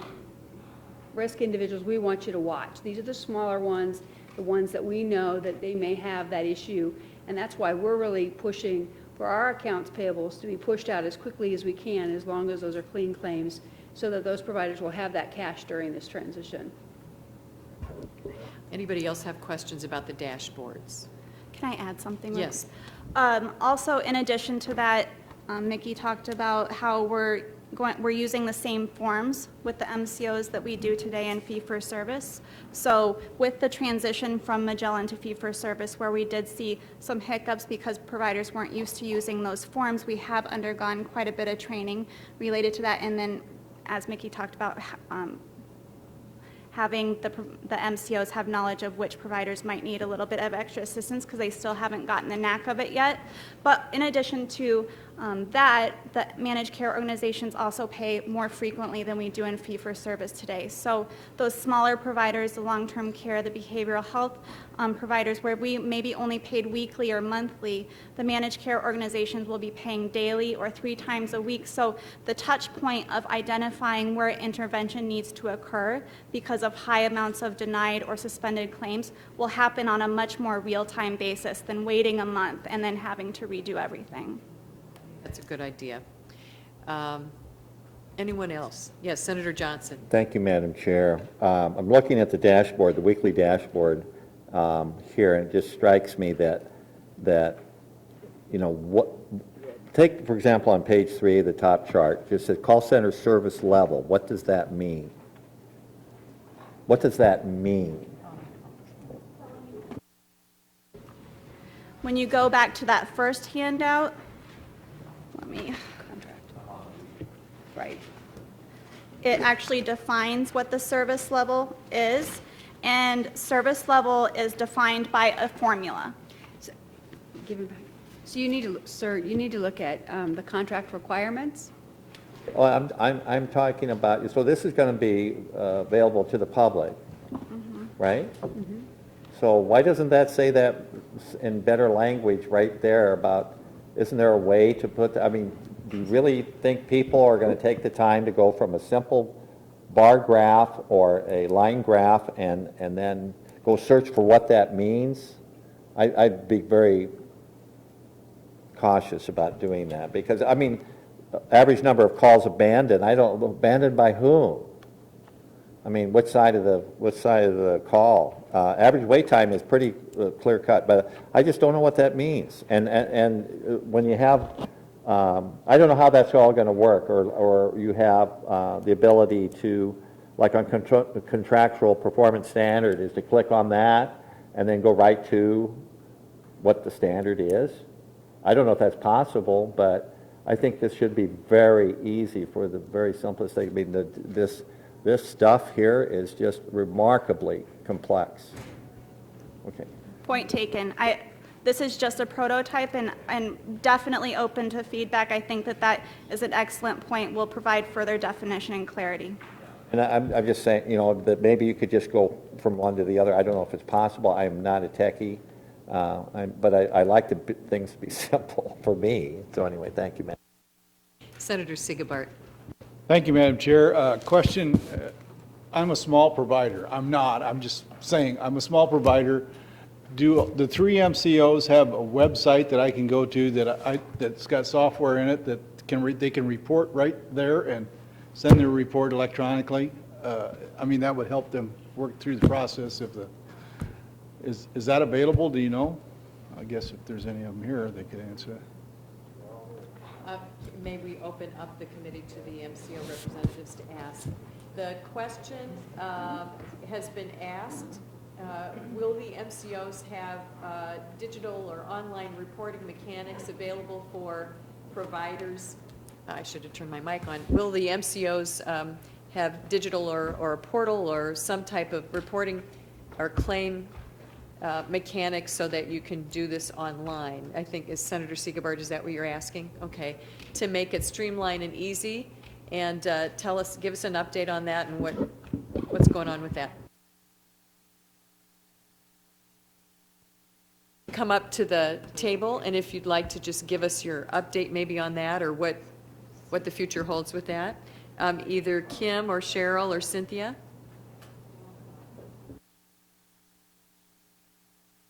risk individuals we want you to watch. These are the smaller ones, the ones that we know that they may have that issue. And that's why we're really pushing for our accounts payables to be pushed out as quickly as we can, as long as those are clean claims, so that those providers will have that cash during this transition. Anybody else have questions about the dashboards? Can I add something? Yes. Also, in addition to that, Mikki talked about how we're using the same forms with the MCOs that we do today in fee-for-service. So with the transition from Magellan to fee-for-service, where we did see some hiccups because providers weren't used to using those forms, we have undergone quite a bit of training related to that. And then, as Mikki talked about, having the MCOs have knowledge of which providers might need a little bit of extra assistance because they still haven't gotten the knack of it yet. But in addition to that, the managed care organizations also pay more frequently than we do in fee-for-service today. So those smaller providers, the long-term care, the behavioral health providers, where we maybe only paid weekly or monthly, the managed care organizations will be paying daily or 3 times a week. So the touch point of identifying where intervention needs to occur because of high amounts of denied or suspended claims will happen on a much more real-time basis than waiting a month and then having to redo everything. That's a good idea. Anyone else? Yes, Senator Johnson. Thank you, Madam Chair. I'm looking at the dashboard, the weekly dashboard here, and it just strikes me that take, for example, on page 3 of the top chart, just said call center service level. What does that mean? What does that mean? When you go back to that first handout, Right. it actually defines what the service level is, and service level is defined by a formula. Give it back. So you need to, sir, you need to look at the contract requirements. Oh, I'm talking about, so this is going to be available to the public, right? So why doesn't that say that in better language right there about, isn't there a way to put, I mean, do you really think people are going to take the time to go from a simple bar graph or a line graph and then go search for what that means? I'd be very cautious about doing that because, I mean, average number of calls abandoned, I don't know, abandoned by whom? I mean, which side of the call? Average wait time is pretty clear cut, but I just don't know what that means. And when you have, I don't know how that's all going to work, or you have the ability to, like on contractual performance standard, is to click on that and then go right to what the standard is. I don't know if that's possible, but I think this should be very easy for the very simplest thing. I mean, this stuff here is just remarkably complex. Okay. Point taken. This is just a prototype and definitely open to feedback. I think that is an excellent point. We'll provide further definition and clarity. And I'm just saying, you know, that maybe you could just go from one to the other. I don't know if it's possible. I am not a techie, but I like things to be simple for me. So anyway, thank you, ma'am. Senator Sigebart. Thank you, Madam Chair. Question, I'm a small provider. I'm not, I'm just saying, I'm a small provider. Do the 3 MCOs have a website that I can go to that's got software in it that they can report right there and send their report electronically? I mean, that would help them work through the process if is that available? Do you know? I guess if there's any of them here, they could answer that. May we open up the committee to the MCO representatives to ask? The question has been asked, will the MCOs have digital or online reporting mechanics available for providers? I should have turned my mic on. Will the MCOs have digital or a portal or some type of reporting or claim mechanics so that you can do this online? I think, is Senator Sigebart, is that what you're asking? Okay. To make it streamlined and easy, and give us an update on that and what's going on with that. Come up to the table, and if you'd like to just give us your update maybe on that or what the future holds with that. Either Kim or Cheryl or Cynthia.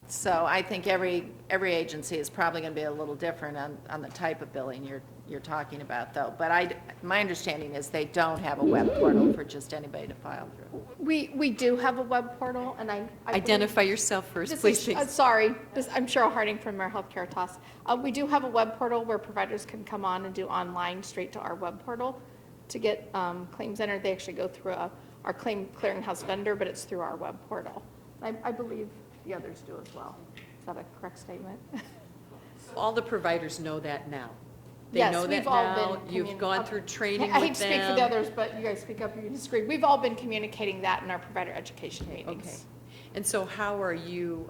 So I think every agency is probably going to be a little different on the type of billing you're talking about, though. But my understanding is they don't have a web portal for just anybody to file through. We do have a web portal, and I Identify yourself first, this please. is, sorry, I'm Cheryl Harding from our Healthcare TOS. We do have a web portal where providers can come on and do online straight to our web portal to get claims entered. They actually go through our claim clearinghouse vendor, but it's through our web portal. I believe the others do as well. Is that a correct statement? All the providers know that now. They Yes, know that we've all now. been You've gone through training I with hate to speak for the others, but you guys speak up if you disagree. We've all been communicating that in our provider education meetings. Okay. And so how are you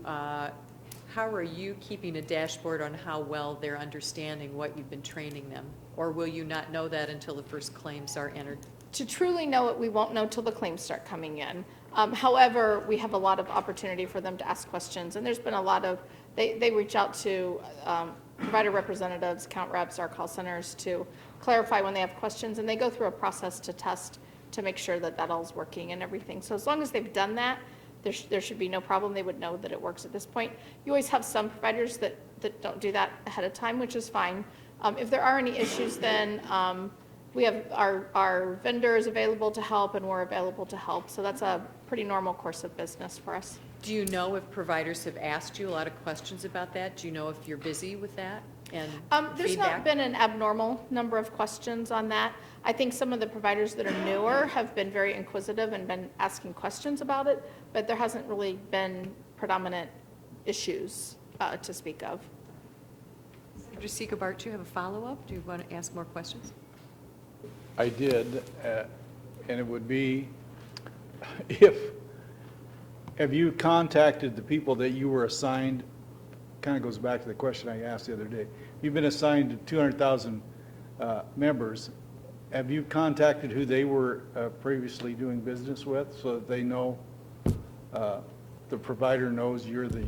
keeping a dashboard on how well they're understanding what you've been training them? Or will you not know that until the first claims are entered? To truly know it, we won't know till the claims start coming in. However, we have a lot of opportunity for them to ask questions, and there's been a lot of, they reach out to provider representatives, account reps, our call centers to clarify when they have questions, and they go through a process to test to make sure that all's working and everything. So as long as they've done that, there should be no problem. They would know that it works at this point. You always have some providers that don't do that ahead of time, which is fine. If there are any issues, then we have our vendors available to help, and we're available to help. So that's a pretty normal course of business for us. Do you know if providers have asked you a lot of questions about that? Do you know if you're busy with that and There's feedback? not been an abnormal number of questions on that. I think some of the providers that are newer have been very inquisitive and been asking questions about it, but there hasn't really been predominant issues to speak of. Senator Sigebart, do you have a follow-up? Do you want to ask more questions? I did, and it would be, have you contacted the people that you were assigned? Kind of goes back to the question I asked the other day. You've been assigned to 200,000 members. Have you contacted who they were previously doing business with so that they know, the provider knows you're the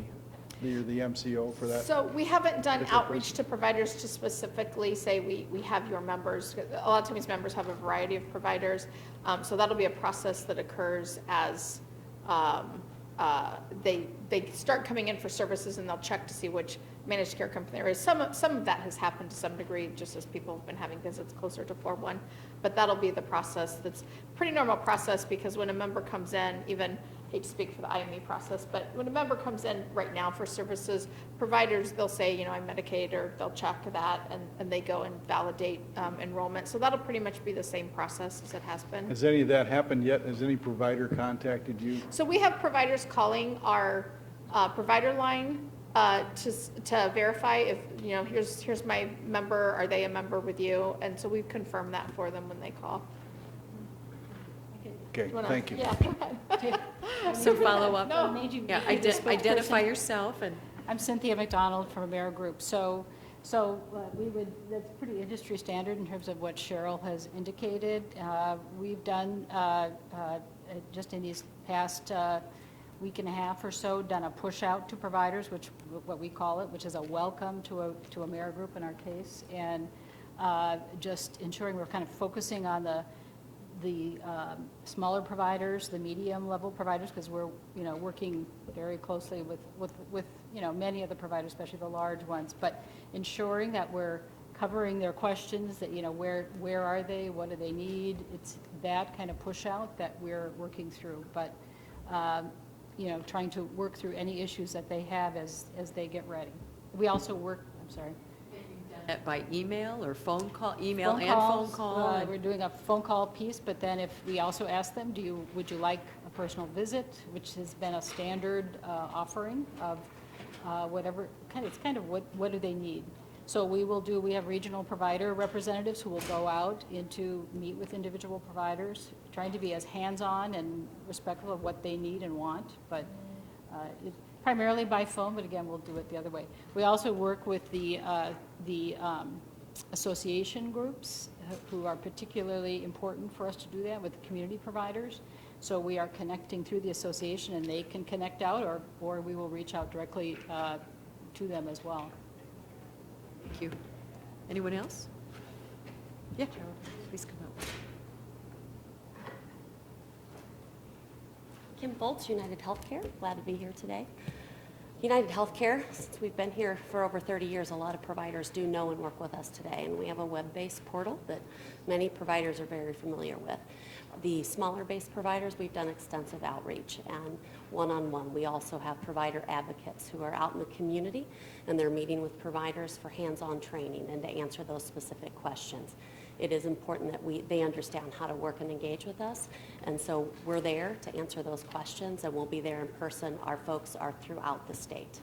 MCO for that? So we haven't done outreach to providers to specifically say we have your members. A lot of times members have a variety of providers. So that'll be a process that occurs as they start coming in for services, and they'll check to see which managed care company. There is some of that has happened to some degree, just as people have been having visits closer to 4/1. But that'll be the process. That's pretty normal process, because when a member comes in, even, hate to speak for the IME process, but when a member comes in right now for services, providers, they'll say, I'm Medicaid, or they'll check that, and they go and validate enrollment. So that'll pretty much be the same process as it has been. Has any of that happened yet? Has any provider contacted you? So we have providers calling our provider line to verify if, here's my member, are they a member with you? And so we've confirmed that for them when they call. Okay, thank you. Yeah, go ahead. So follow up. No. Yeah, identify yourself and. I'm Cynthia McDonald from AmeriGroup. So that's pretty industry standard in terms of what Cheryl has indicated. We've done, just in these past week and a half or so, done a push out to providers, what we call it, which is a welcome to AmeriGroup in our case, and just ensuring we're kind of focusing on the smaller providers, the medium level providers, because we're working very closely with many of the providers, especially the large ones, but ensuring that we're covering their questions, that where are they, what do they need. It's that kind of push out that we're working through, but trying to work through any issues that they have as they get ready. We also work, I'm sorry. By email or phone call, email Phone and calls, phone call? We're doing a phone call piece, but then if we also ask them, would you like a personal visit, which has been a standard offering of whatever, it's kind of what do they need. So we have regional provider representatives who will go out meet with individual providers, trying to be as hands-on and respectful of what they need and want, but primarily by phone, but again, we'll do it the other way. We also work with the association groups who are particularly important for us to do that with community providers. So we are connecting through the association, and they can connect out, or we will reach out directly to them as well. Thank you. Anyone else? Yeah, please come up. Kim Foltz, United Healthcare. Glad to be here today. United Healthcare, since we've been here for over 30 years, a lot of providers do know and work with us today, and we have a web-based portal that many providers are very familiar with. The smaller-based providers, we've done extensive outreach and one-on-one. We also have provider advocates who are out in the community, and they're meeting with providers for hands-on training and to answer those specific questions. It is important that they understand how to work and engage with us, and so we're there to answer those questions, and we'll be there in person. Our folks are throughout the state.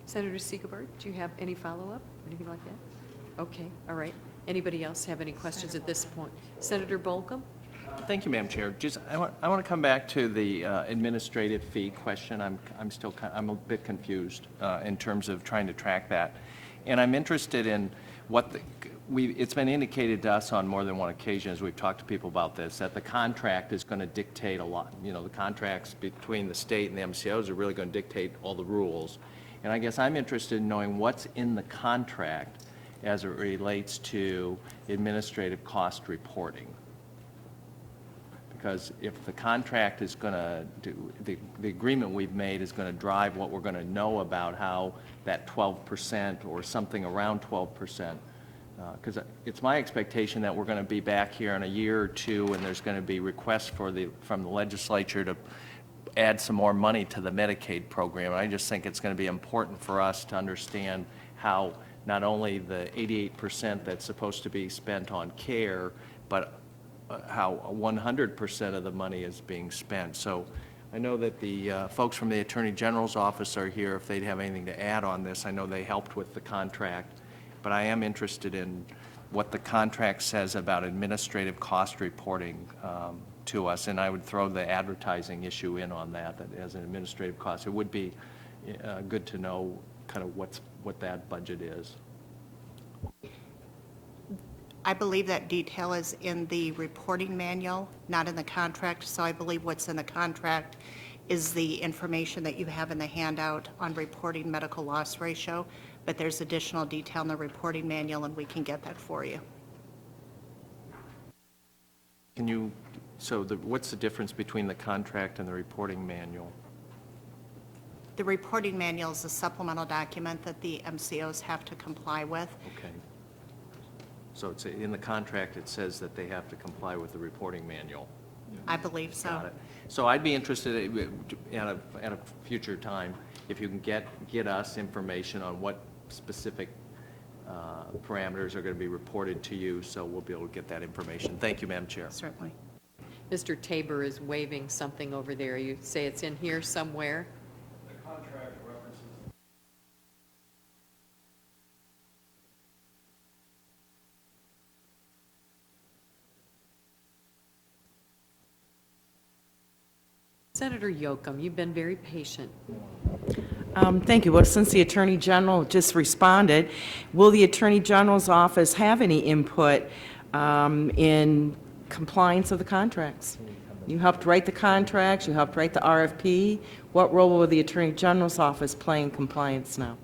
Senator Siegebert, do you have any follow-up, anything like that? Okay, all right. Anybody else have any questions at this point? Senator Bolcom? Thank you, Madam Chair. I want to come back to the administrative fee question. I'm a bit confused in terms of trying to track that, and I'm interested in what it's been indicated to us on more than one occasion as we've talked to people about this, that the contract is going to dictate a lot. The contracts between the state and the MCOs are really going to dictate all the rules. And I guess I'm interested in knowing what's in the contract as it relates to administrative cost reporting. Because if the contract is going to the agreement we've made is going to drive what we're going to know about how that 12% or something around 12%, because it's my expectation that we're going to be back here in a year or two and there's going to be requests from the legislature to add some more money to the Medicaid program. And I just think it's going to be important for us to understand how not only the 88% that's supposed to be spent on care, but how 100% of the money is being spent. So I know that the folks from the Attorney General's office are here if they'd have anything to add on this. I know they helped with the contract, but I am interested in what the contract says about administrative cost reporting to us, and I would throw the advertising issue in on that as an administrative cost. It would be good to know kind of what that budget is. I believe that detail is in the reporting manual, not in the contract. So I believe what's in the contract is the information that you have in the handout on reporting medical loss ratio, but there's additional detail in the reporting manual, and we can get that for you. What's the difference between the contract and the reporting manual? The reporting manual is a supplemental document that the MCOs have to comply with. Okay. So it's, in the contract, it says that they have to comply with the reporting manual. I believe so. Got it. So I'd be interested at a future time, if you can get us information on what specific parameters are going to be reported to you, so we'll be able to get that information. Thank you, Madam Chair. Certainly. Mr. Tabor is waving something over there. You say it's in here somewhere? The contract references. Senator Yoakum, you've been very patient. Thank you. Well, since the Attorney General just responded, will the Attorney General's office have any input in compliance of the contracts? You helped write the contracts, you helped write the RFP. What role will the Attorney General's office play in compliance now?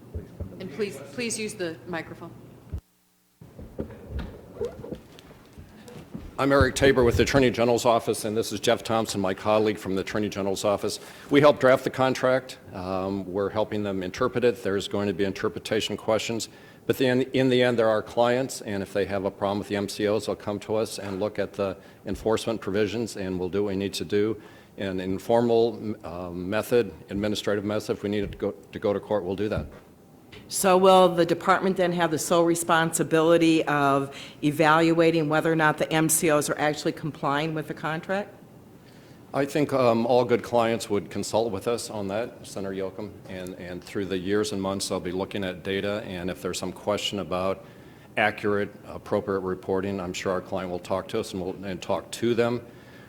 And please use the microphone. I'm Eric Tabor with the Attorney General's Office, and this is Jeff Thompson, my colleague from the Attorney General's Office. We helped draft the contract. We're helping them interpret it. There's going to be interpretation questions. But then in the end, there are clients, and if they have a problem with the MCOs, they'll come to us and look at the enforcement provisions, and we'll do what we need to do. In an informal method, administrative method, if we need to go to court, we'll do that. So will the department then have the sole responsibility of evaluating whether or not the MCOs are actually complying with the contract? I think all good clients would consult with us on that, Senator Yoakum, and through the years and months, they'll be looking at data, and if there's some question about accurate, appropriate reporting, I'm sure our client will talk to us and talk to them.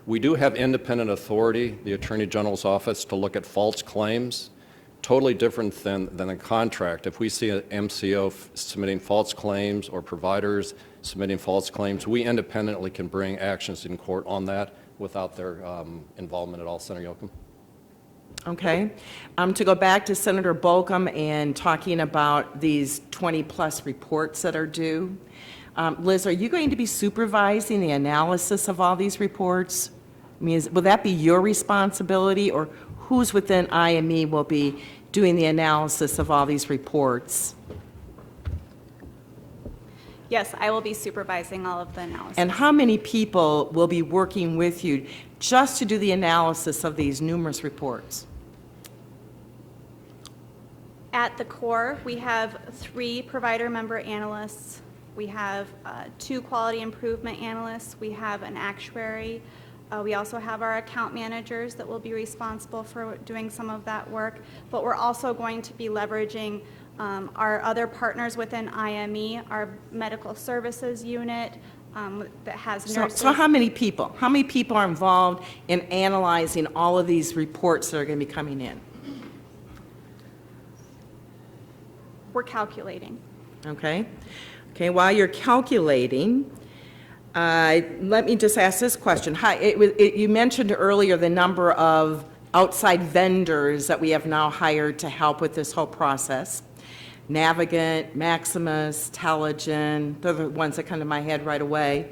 We do have independent authority, the Attorney General's Office, to look at false claims. Totally different than a contract. If we see an MCO submitting false claims or providers submitting false claims, we independently can bring actions in court on that without their involvement at all, Senator Yoakum. Okay. To go back to Senator Bolcom and talking about these 20-plus reports that are due, Liz, are you going to be supervising the analysis of all these reports? I mean, will that be your responsibility, or who's within IME will be doing the analysis of all these reports? Yes, I will be supervising all of the analysis. And how many people will be working with you just to do the analysis of these numerous reports? At the core, we have 3 provider member analysts. We have 2 quality improvement analysts. We have an actuary. We also have our account managers that will be responsible for doing some of that work. But we're also going to be leveraging our other partners within IME, our medical services unit that has nurses. So how many people? How many people are involved in analyzing all of these reports that are going to be coming in? We're calculating. Okay. Okay, while you're calculating, let me just ask this question. You mentioned earlier the number of outside vendors that we have now hired to help with this whole process. Navigant, Maximus, Telegen, they're the ones that come to my head right away.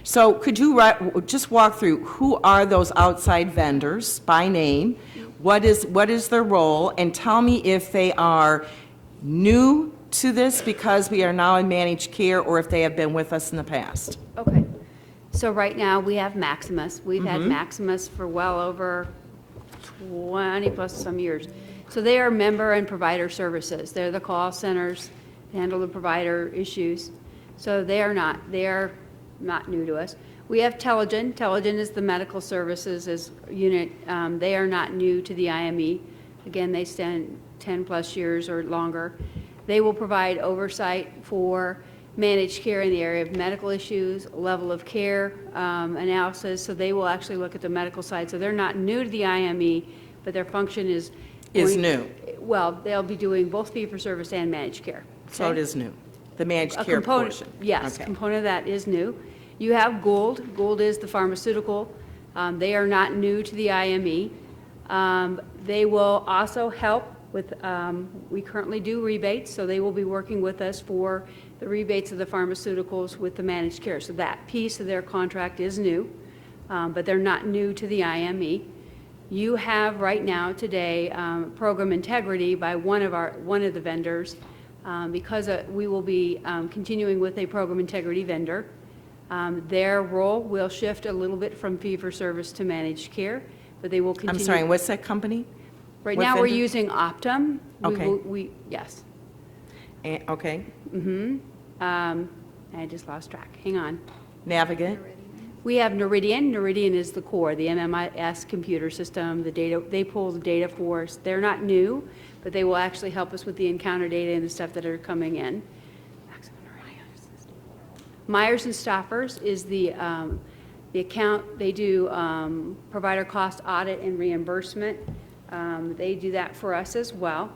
So could you just walk through who are those outside vendors by name? What is their role? And tell me if they are new to this because we are now in managed care, or if they have been with us in the past. Okay. So right now, we have Maximus. We've had Maximus for well over 20 plus some years. So they are member and provider services. They're the call centers, handle the provider issues. So they are not new to us. We have Telegen. Telegen is the medical services unit. They are not new to the IME. Again, they stand 10 plus years or longer. They will provide oversight for managed care in the area of medical issues, level of care analysis. So they will actually look at the medical side. So they're not new to the IME, but their function is new. Well, they'll be doing both fee-for-service and managed care. So okay? it is new, the managed A care component, portion. yes, Okay. component of that is new. You have Gold. Gold is the pharmaceutical. They are not new to the IME. They will also help with, we currently do rebates, so they will be working with us for the rebates of the pharmaceuticals with the managed care. So that piece of their contract is new, but they're not new to the IME. You have right now today program integrity by one of the vendors because we will be continuing with a program integrity vendor. Their role will shift a little bit from fee-for-service to managed care, but they will continue. I'm sorry, what's that company? Right What now, we're vendor? using Optum. Okay. Yes. Okay. I just lost track. Hang on. Navigant? We have Noridian. Noridian is the core, the MMS computer system, the data, they pull the data for us. They're not new, but they will actually help us with the encounter data and the stuff that are coming in. Myers and Stoppers is the account, they do provider cost audit and reimbursement. They do that for us as well.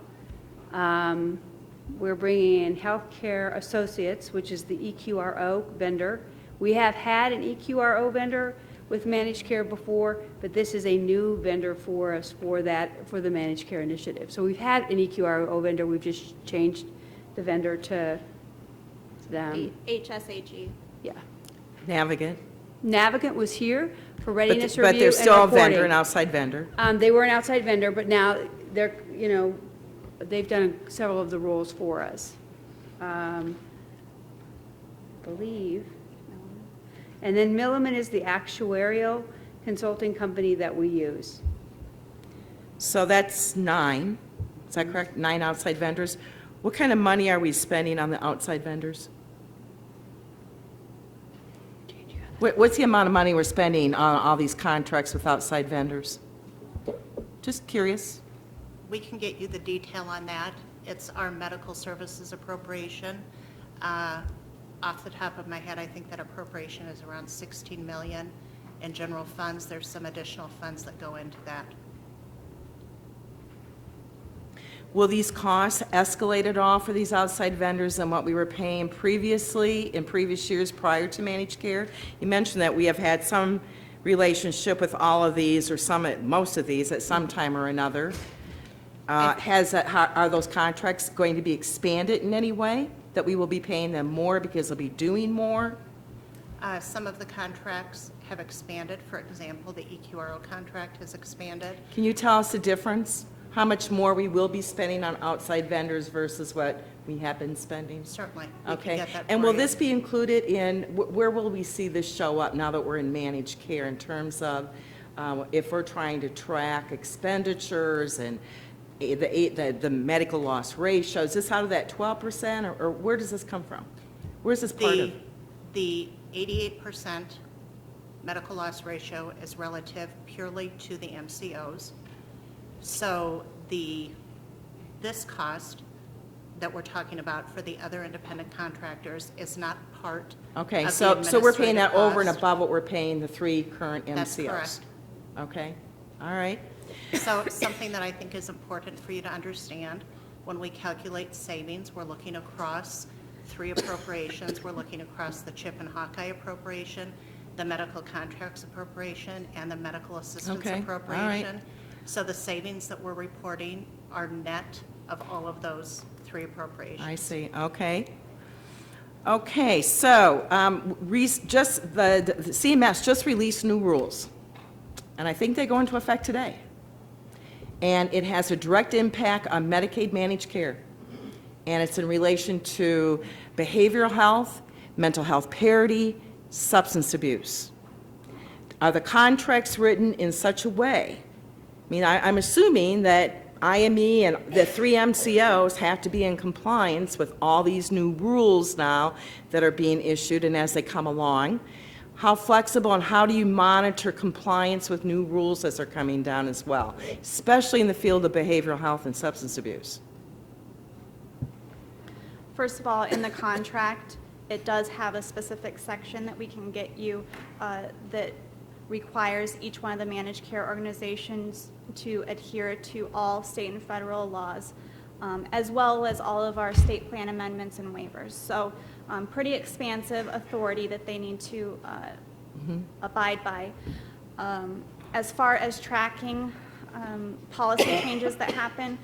We're bringing in Healthcare Associates, which is the EQRO vendor. We have had an EQRO vendor with managed care before, but this is a new vendor for us for the managed care initiative. So we've had an EQRO vendor, we've just changed the vendor to them. HSAG. Yeah. Navigant? Navigant was here for readiness But review and they're still a vendor, reporting. an outside vendor? They were an outside vendor, but now they're, they've done several of the roles for us. Believe. And then Milliman is the actuarial consulting company that we use. So that's 9, is that correct? 9 outside vendors. What kind of money are we spending on the outside vendors? What's the amount of money we're spending on all these contracts with outside vendors? Just curious. We can get you the detail on that. It's our medical services appropriation. Off the top of my head, I think that appropriation is around 16 million. In general funds, there's some additional funds that go into that. Will these costs escalate at all for these outside vendors than what we were paying previously in previous years prior to managed care? You mentioned that we have had some relationship with all of these or most of these at some time or another. Are those contracts going to be expanded in any way? That we will be paying them more because they'll be doing more? Some of the contracts have expanded. For example, the EQRO contract has expanded. Can you tell us the difference? How much more we will be spending on outside vendors versus what we have been spending? Certainly. We can Okay. get that And for will you. this be included in, where will we see this show up now that we're in managed care in terms of if we're trying to track expenditures and the medical loss ratio? Is this out of that 12% or where does this come from? Where's this part of? The 88% medical loss ratio is relative purely to the MCOs. So this cost that we're talking about for the other independent contractors is not part Okay, of so the we're paying that administrative over and cost. above what we're paying the 3 current MCOs? That's correct. Okay, all right. So something that I think is important for you to understand, when we calculate savings, we're looking across 3 appropriations. We're looking across the CHIP and Hawkeye appropriation, the medical contracts appropriation, and the medical assistance Okay, all right. appropriation. So the savings that we're reporting are net of all of those 3 appropriations. I see, okay. Okay, so just the CMS just released new rules, and I think they go into effect today. And it has a direct impact on Medicaid managed care. And it's in relation to behavioral health, mental health parity, substance abuse. Are the contracts written in such a way? I mean, I'm assuming that IME and the 3 MCOs have to be in compliance with all these new rules now that are being issued and as they come along. How flexible and how do you monitor compliance with new rules as they're coming down as well, especially in the field of behavioral health and substance abuse? First of all, in the contract, it does have a specific section that we can get you that requires each one of the managed care organizations to adhere to all state and federal laws, as well as all of our state plan amendments and waivers. So pretty expansive authority that they need to abide by. As far as tracking policy changes that happen,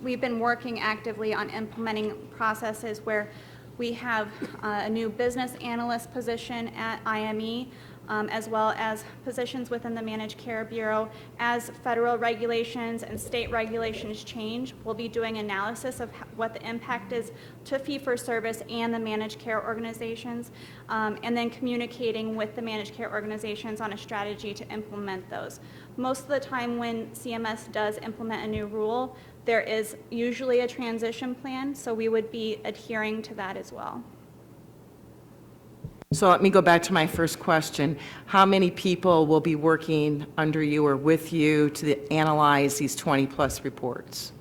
we've been working actively on implementing processes where we have a new business analyst position at IME. as well as positions within the Managed Care Bureau. As federal regulations and state regulations change, we'll be doing analysis of what the impact is to fee-for-service and the managed care organizations, and then communicating with the managed care organizations on a strategy to implement those. Most of the time when CMS does implement a new rule, there is usually a transition plan, so we would be adhering to that as well. So let me go back to my first question. How many people will be working under you or with you to analyze these 20-plus reports?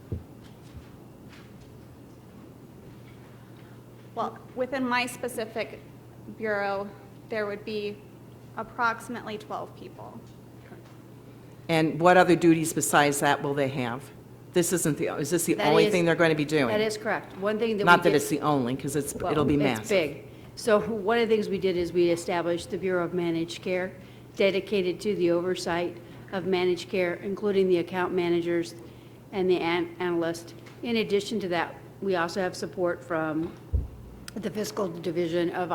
Well, within my specific bureau, there would be approximately 12 people. And what other duties besides that will they have? Is this the That only is- thing they're going to be doing? That is correct. One thing that we Not that did- it's the only, because Well, it'll be massive. It's big. So one of the things we did is we established the Bureau of Managed Care, dedicated to the oversight of managed care, including the account managers and the analyst. In addition to that, we also have support from the fiscal division of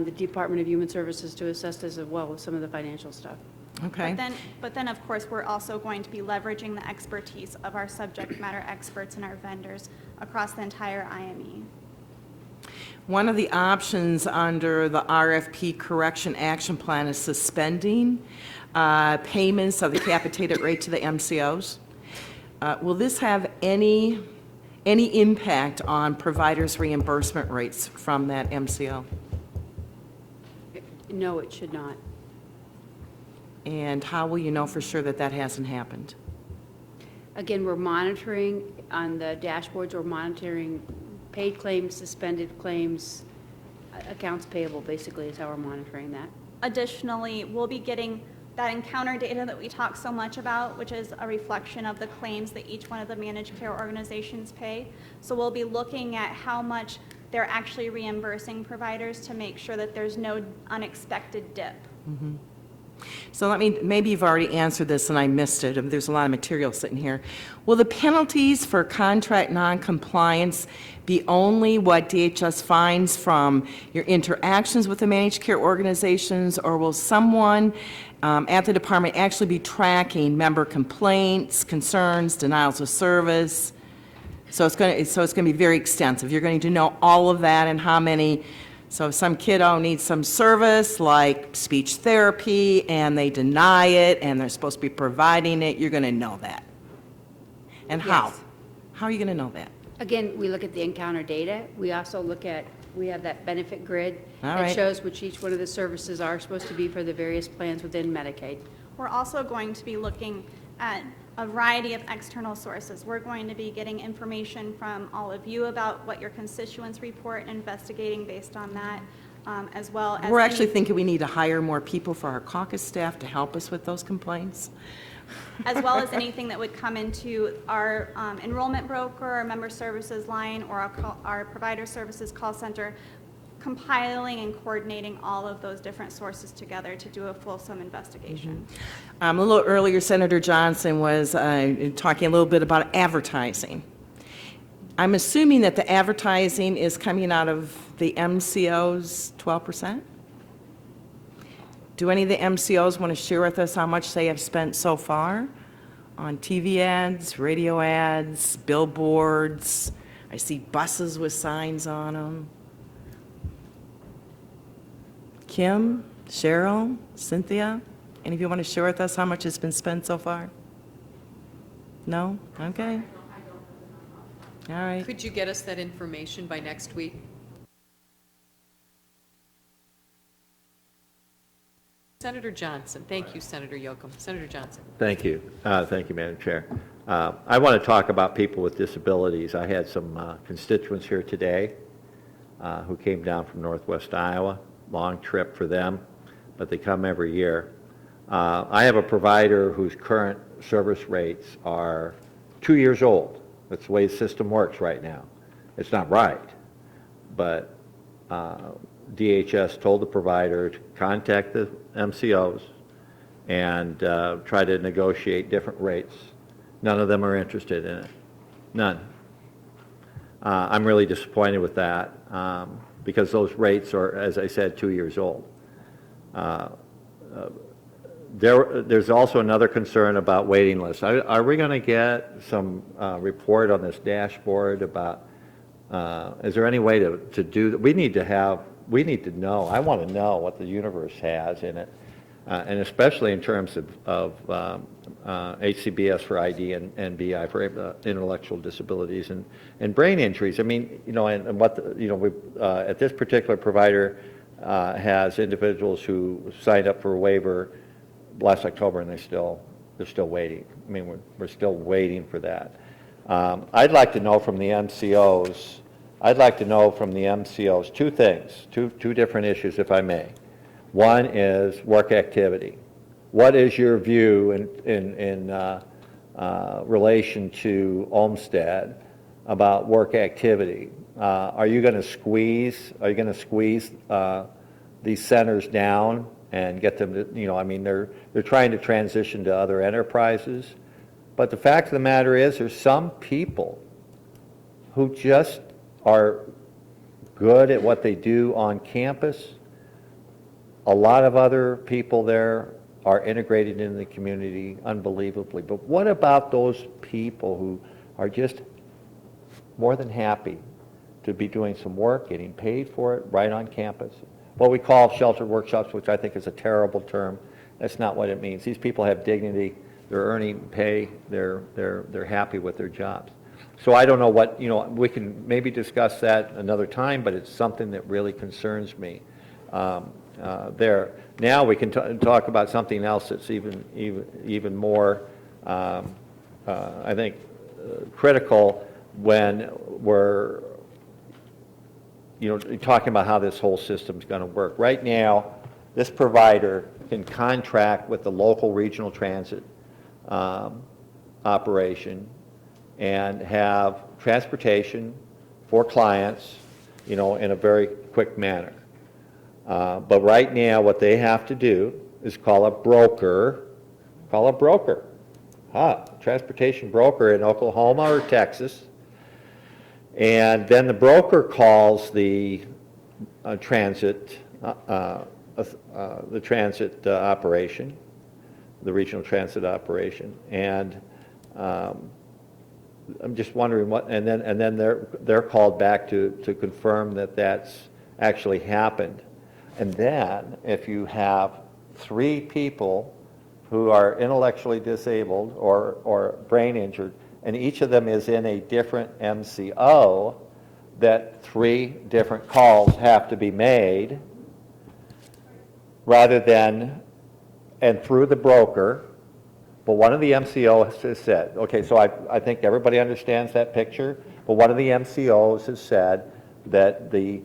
the Department of Human Services to assist us as well with some of the financial stuff. Okay. But then, of course, we're also going to be leveraging the expertise of our subject matter experts and our vendors across the entire IME. One of the options under the RFP Correction Action Plan is suspending payments of the capitated rate to the MCOs. Will this have any impact on providers' reimbursement rates from that MCO? No, it should not. And how will you know for sure that that hasn't happened? Again, we're monitoring on the dashboards, we're monitoring paid claims, suspended claims, accounts payable, basically, is how we're monitoring that. Additionally, we'll be getting that encounter data that we talk so much about, which is a reflection of the claims that each one of the managed care organizations pay. So we'll be looking at how much they're actually reimbursing providers to make sure that there's no unexpected dip. Mm-hmm. So maybe you've already answered this and I missed it, and there's a lot of material sitting here. Will the penalties for contract noncompliance be only what DHS finds from your interactions with the managed care organizations, or will someone at the department actually be tracking member complaints, concerns, denials of service? So it's going to be very extensive. You're going to know all of that and how many. So if some kiddo needs some service like speech therapy and they deny it and they're supposed to be providing it, you're going to know that. And how? Yes. How are you going to know that? Again, we look at the encounter data. We also we have that benefit grid All that right. shows which each one of the services are supposed to be for the various plans within Medicaid. We're also going to be looking at a variety of external sources. We're going to be getting information from all of you about what your constituents report and investigating based on that, as well as... We're actually thinking we need to hire more people for our caucus staff to help us with those complaints. as well as anything that would come into our enrollment broker, our member services line, or our provider services call center, compiling and coordinating all of those different sources together to do a fulsome investigation. A little earlier, Senator Johnson was talking a little bit about advertising. I'm assuming that the advertising is coming out of the MCOs 12%? Do any of the MCOs want to share with us how much they have spent so far on TV ads, radio ads, billboards? I see buses with signs on them. Kim, Cheryl, Cynthia, any of you want to share with us how much has been spent so far? No? Okay. All right. Could you get us that information by next week? Senator Johnson. Thank you, Senator Yoakum. Senator Johnson. Thank you. Thank you, Madam Chair. I want to talk about people with disabilities. I had some constituents here today who came down from Northwest Iowa. Long trip for them, but they come every year. I have a provider whose current service rates are 2 years old. That's the way the system works right now. It's not right, but DHS told the provider to contact the MCOs and try to negotiate different rates. None of them are interested in it. None. I'm really disappointed with that because those rates are, as I said, 2 years old. there's also another concern about waiting lists. Are we going to get some report on this dashboard about, is there any way to do that? We need to know, I want to know what the universe has in it, and especially in terms of HCBS for ID and BI for intellectual disabilities and brain injuries. I mean, and what, at this particular provider has individuals who signed up for a waiver last October, and they're still waiting. I mean, we're still waiting for that. I'd like to know from the MCOs. Two things, two different issues, if I may. One is work activity. What is your view in relation to Olmsted about work activity? Are you going to squeeze these centers down and get them to, I mean, they're trying to transition to other enterprises. But the fact of the matter is, there's some people who just are good at what they do on campus. A lot of other people there are integrated in the community unbelievably. But what about those people who are just more than happy to be doing some work, getting paid for it right on campus? What we call sheltered workshops, which I think is a terrible term. That's not what it means. These people have dignity. They're earning pay. They're happy with their jobs. So I don't know what, we can maybe discuss that another time, but it's something that really concerns me there. Now we can talk about something else that's even more, I think, critical when we're talking about how this whole system's going to work. Right now, this provider can contract with the local regional transit operation and have transportation for clients, in a very quick manner. But right now, what they have to do is call a broker, transportation broker in Oklahoma or Texas, and then the broker calls the transit operation, the regional transit operation, and I'm just wondering what, and then they're called back to confirm that that's actually happened. And then if you have 3 people who are intellectually disabled or brain injured, and each of them is in a different MCO, that 3 different calls have to be made rather than, and through the broker. But one of the MCOs has said, okay, so I think everybody understands that picture, but one of the MCOs has said that the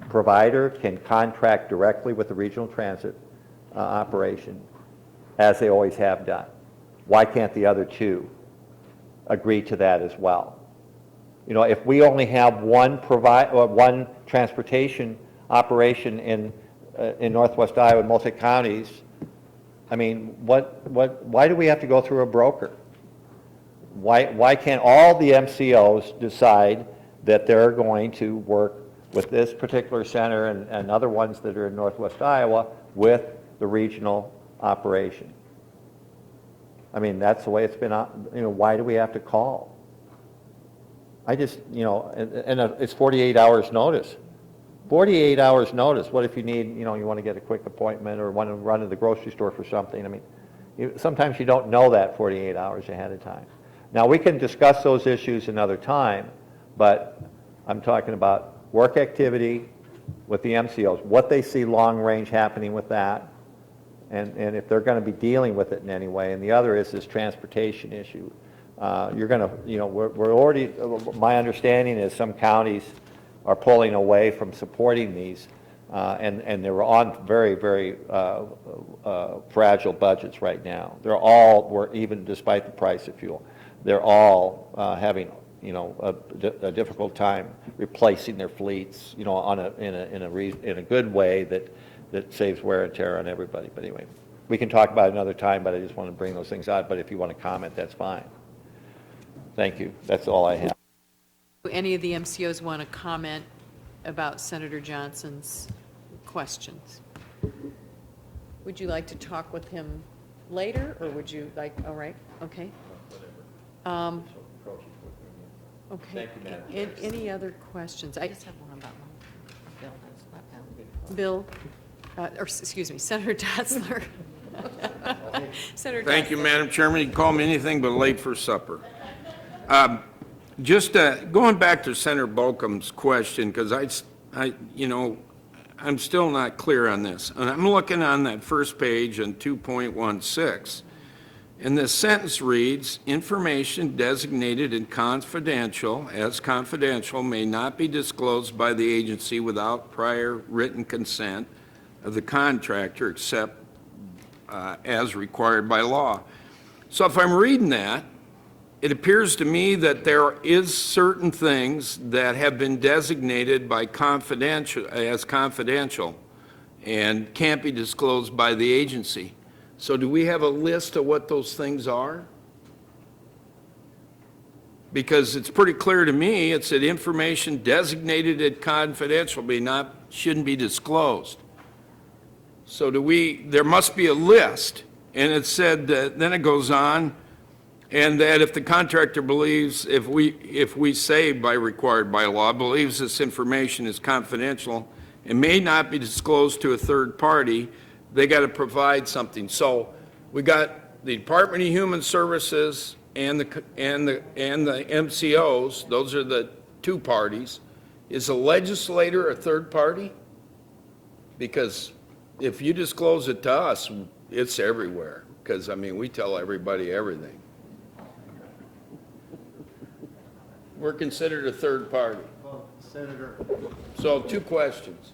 provider can contract directly with the regional transit operation, as they always have done. Why can't the other 2 agree to that as well? If we only have one transportation operation in Northwest Iowa, multi-counties, I mean, why do we have to go through a broker? Why can't all the MCOs decide that they're going to work with this particular center and other ones that are in Northwest Iowa with the regional operation? I mean, that's the way it's been, why do we have to call? I just, and it's 48 hours notice. 48 hours notice. What if you need, you want to get a quick appointment or want to run to the grocery store for something? I mean, sometimes you don't know that 48 hours ahead of time. Now, we can discuss those issues another time, but I'm talking about work activity with the MCOs, what they see long range happening with that, and if they're going to be dealing with it in any way. And the other is this transportation issue. You're going to, we're already, my understanding is some counties are pulling away from supporting these, and they're on very, very fragile budgets right now. We're even despite the price of fuel, they're all having a difficult time replacing their fleets, in a good way that saves wear and tear on everybody. But anyway, we can talk about it another time, but I just want to bring those things out. But if you want to comment, that's fine. Thank you. That's all I have. Any of the MCOs want to comment about Senator Johnson's questions? Would you like to talk with him later, or would you like, all right, okay. Okay. Thank you, Madam Any other questions? I just have one about Bill. Bill, or excuse me, Senator Dotzler. Senator Thank you, Dotzler. Madam Chairman. You can call me anything but late for supper. Just going back to Senator Bolcom's question, because I'm still not clear on this. And I'm looking on that first page on 2.16, and this sentence reads, information designated as confidential may not be disclosed by the agency without prior written consent of the contractor except as required by law. So if I'm reading that, it appears to me that there is certain things that have been designated by as confidential and can't be disclosed by the agency. So do we have a list of what those things are? Because it's pretty clear to me, it said information designated as confidential shouldn't be disclosed. So there must be a list, and it said that, then it goes on, and that if the contractor believes, if we say by required by law, believes this information is confidential and may not be disclosed to a third party, they got to provide something. So we got the Department of Human Services and the MCOs, those are the two parties. Is a legislator a third party? Because if you disclose it to us, it's everywhere. Because, I mean, we tell everybody everything. We're considered a third party. Well, Senator. So 2 questions.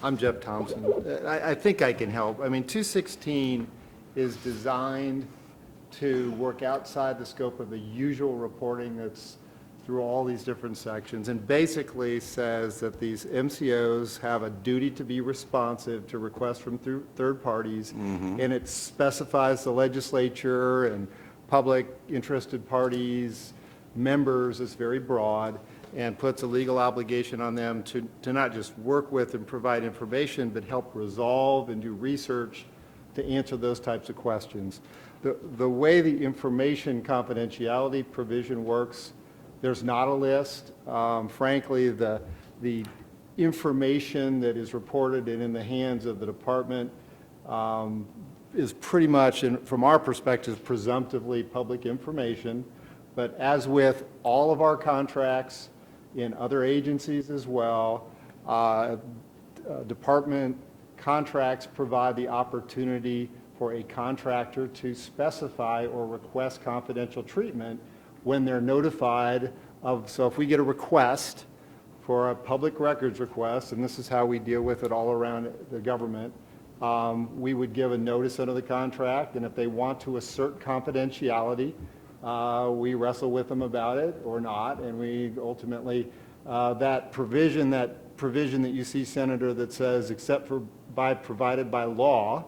I'm Jeff Thompson. I think I can help. I mean, 216 is designed to work outside the scope of the usual reporting that's through all these different sections, and basically says that these MCOs have a duty to be responsive to requests from third parties, and it specifies the legislature and public interested parties, members. It's very broad, and puts a legal obligation on them to not just work with and provide information, but help resolve and do research to answer those types of questions. The way the information confidentiality provision works, there's not a list. Frankly, the information that is reported and in the hands of the department is pretty much, from our perspective, presumptively public information. But as with all of our contracts in other agencies as well, department contracts provide the opportunity for a contractor to specify or request confidential treatment when they're notified of. So if we get a request for a public records request, and this is how we deal with it all around the government, we would give a notice under the contract, and if they want to assert confidentiality, we wrestle with them about it or not, and we ultimately, that provision that you see, Senator, that says except for provided by law,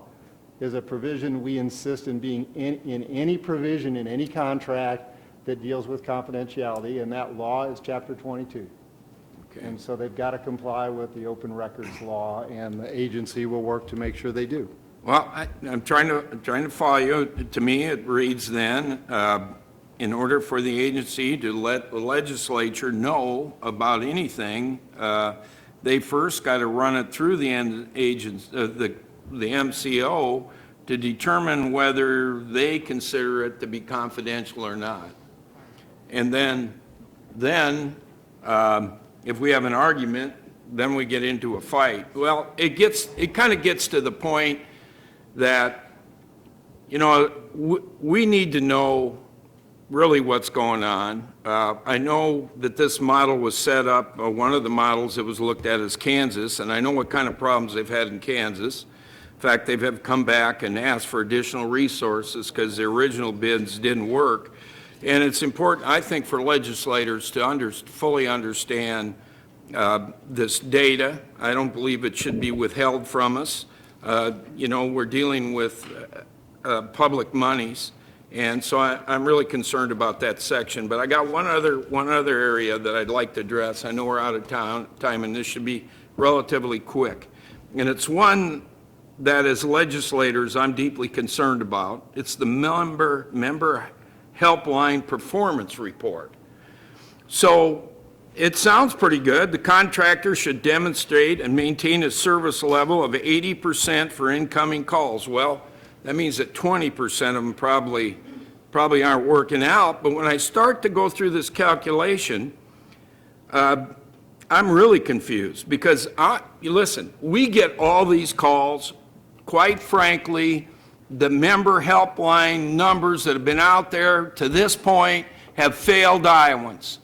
is a provision we insist in being in any provision in any contract that deals with confidentiality, and that law is Chapter 22. Okay. And so they've got to comply with the open records law, and the agency will work to make sure they do. Well, I'm trying to follow you. To me, it reads then, in order for the agency to let the legislature know about anything, they first got to run it through the MCO to determine whether they consider it to be confidential or not. And then if we have an argument, then we get into a fight. Well, it kind of gets to the point that, we need to know really what's going on. I know that this model was set up, one of the models that was looked at is Kansas, and I know what kind of problems they've had in Kansas. In fact, they've come back and asked for additional resources because their original bids didn't work. And it's important, I think, for legislators to fully understand this data. I don't believe it should be withheld from us. We're dealing with public monies, And so I'm really concerned about that section. But I got one other area that I'd like to address. I know we're out of time, and this should be relatively quick. And it's one that as legislators I'm deeply concerned about. It's the member helpline performance report. So it sounds pretty good. The contractor should demonstrate and maintain a service level of 80% for incoming calls. Well, that means that 20% of them probably aren't working out. But when I start to go through this calculation, I'm really confused because, listen, we get all these calls. Quite frankly, the member helpline numbers that have been out there to this point have failed Iowans.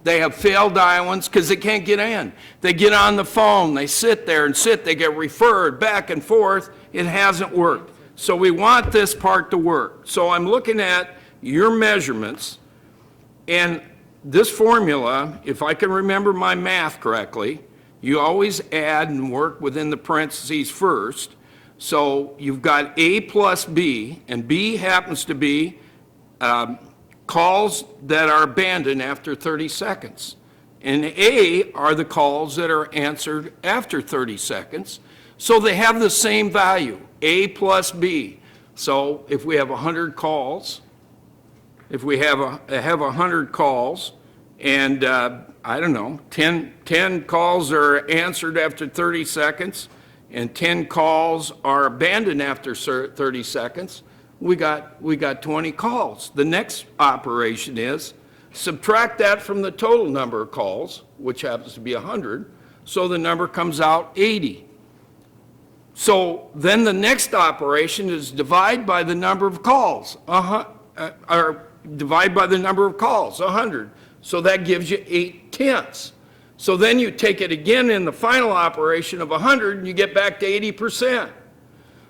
They have failed Iowans because they can't get in. They get on the phone, they sit there and they get referred back and forth. It hasn't worked. So we want this part to work. So I'm looking at your measurements, and this formula, if I can remember my math correctly, you always add and work within the parentheses first. So you've got A plus B, and B happens to be calls that are abandoned after 30 seconds. And A are the calls that are answered after 30 seconds. So they have the same value, A plus B. So if we have 100 calls, if we have 100 calls, and I don't know, 10 calls are answered after 30 seconds, and 10 calls are abandoned after 30 seconds, we got 20 calls. The next operation is subtract that from the total number of calls, which happens to be 100, so the number comes out 80. So then the next operation is divide by the number of calls, or divide by the number of calls, 100. So that gives you 8/10. So then you take it again in the final operation of 100 and you get back to 80%.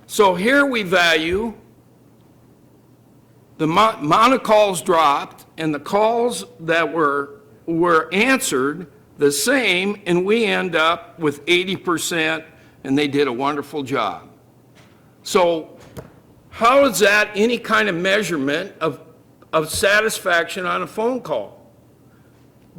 So here we value the amount of calls dropped and the calls that were answered the same, and we end up with 80%, and they did a wonderful job. So how is that any kind of measurement of satisfaction on a phone call?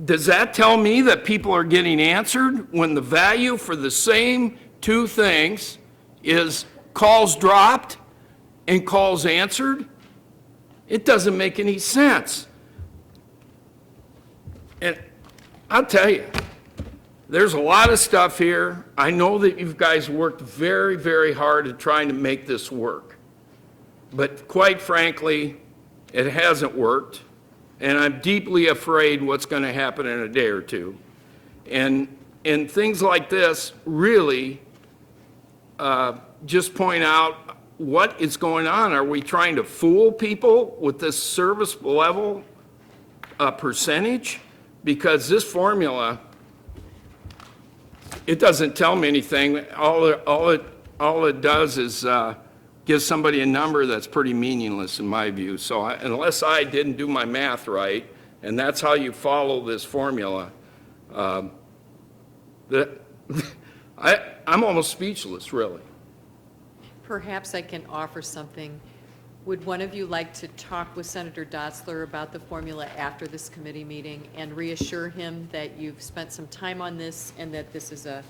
Does that tell me that people are getting answered when the value for the same two things is calls dropped and calls answered? It doesn't make any sense. And I'll tell you, there's a lot of stuff here. I know that you guys worked very, very hard at trying to make this work. But quite frankly, it hasn't worked. And I'm deeply afraid what's going to happen in a day or two. And things like this really just point out what is going on. Are we trying to fool people with this service level percentage? Because this formula, it doesn't tell me anything. All it does is give somebody a number that's pretty meaningless in my view. So unless I didn't do my math right, and that's how you follow this formula, I'm almost speechless, really. Perhaps I can offer something. Would one of you like to talk with Senator Dotzler about the formula after this committee meeting and reassure him that you've spent some time on this and that this is a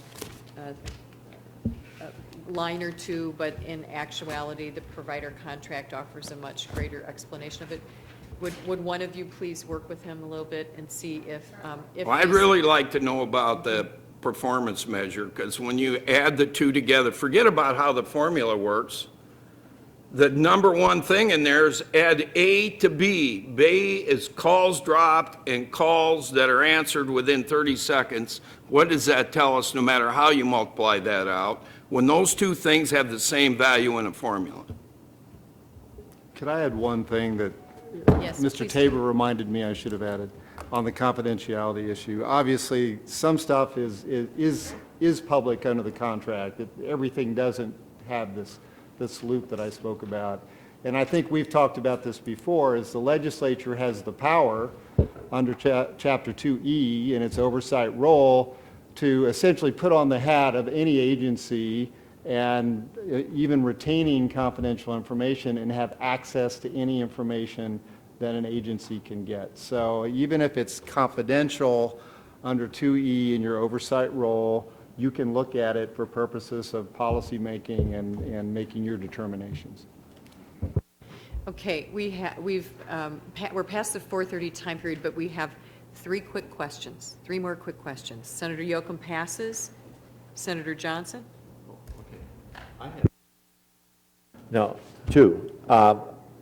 line or two, but in actuality, the provider contract offers a much greater explanation of it? Would one of you please work with him a little bit and see if well, I'd really like to know about the performance measure, because when you add the two together, forget about how the formula works. The number one thing in there is add A to B. B is calls dropped and calls that are answered within 30 seconds. What does that tell us, no matter how you multiply that out, when those two things have the same value in a formula? Could I add one thing that Yes, Mr. please Tabor reminded me I should have added on the confidentiality issue? Obviously, some stuff is public under the contract. Everything doesn't have this loop that I spoke about. And I think we've talked about this before, is the legislature has the power under Chapter 2E in its oversight role to essentially put on the hat of any agency and even retaining confidential information and have access to any information that an agency can get. So even if it's confidential under 2E in your oversight role, you can look at it for purposes of policy making and making your determinations. Okay, we're past the 4:30 time period, but we have three more quick questions. Senator Yocum passes. Senator Johnson? No, two.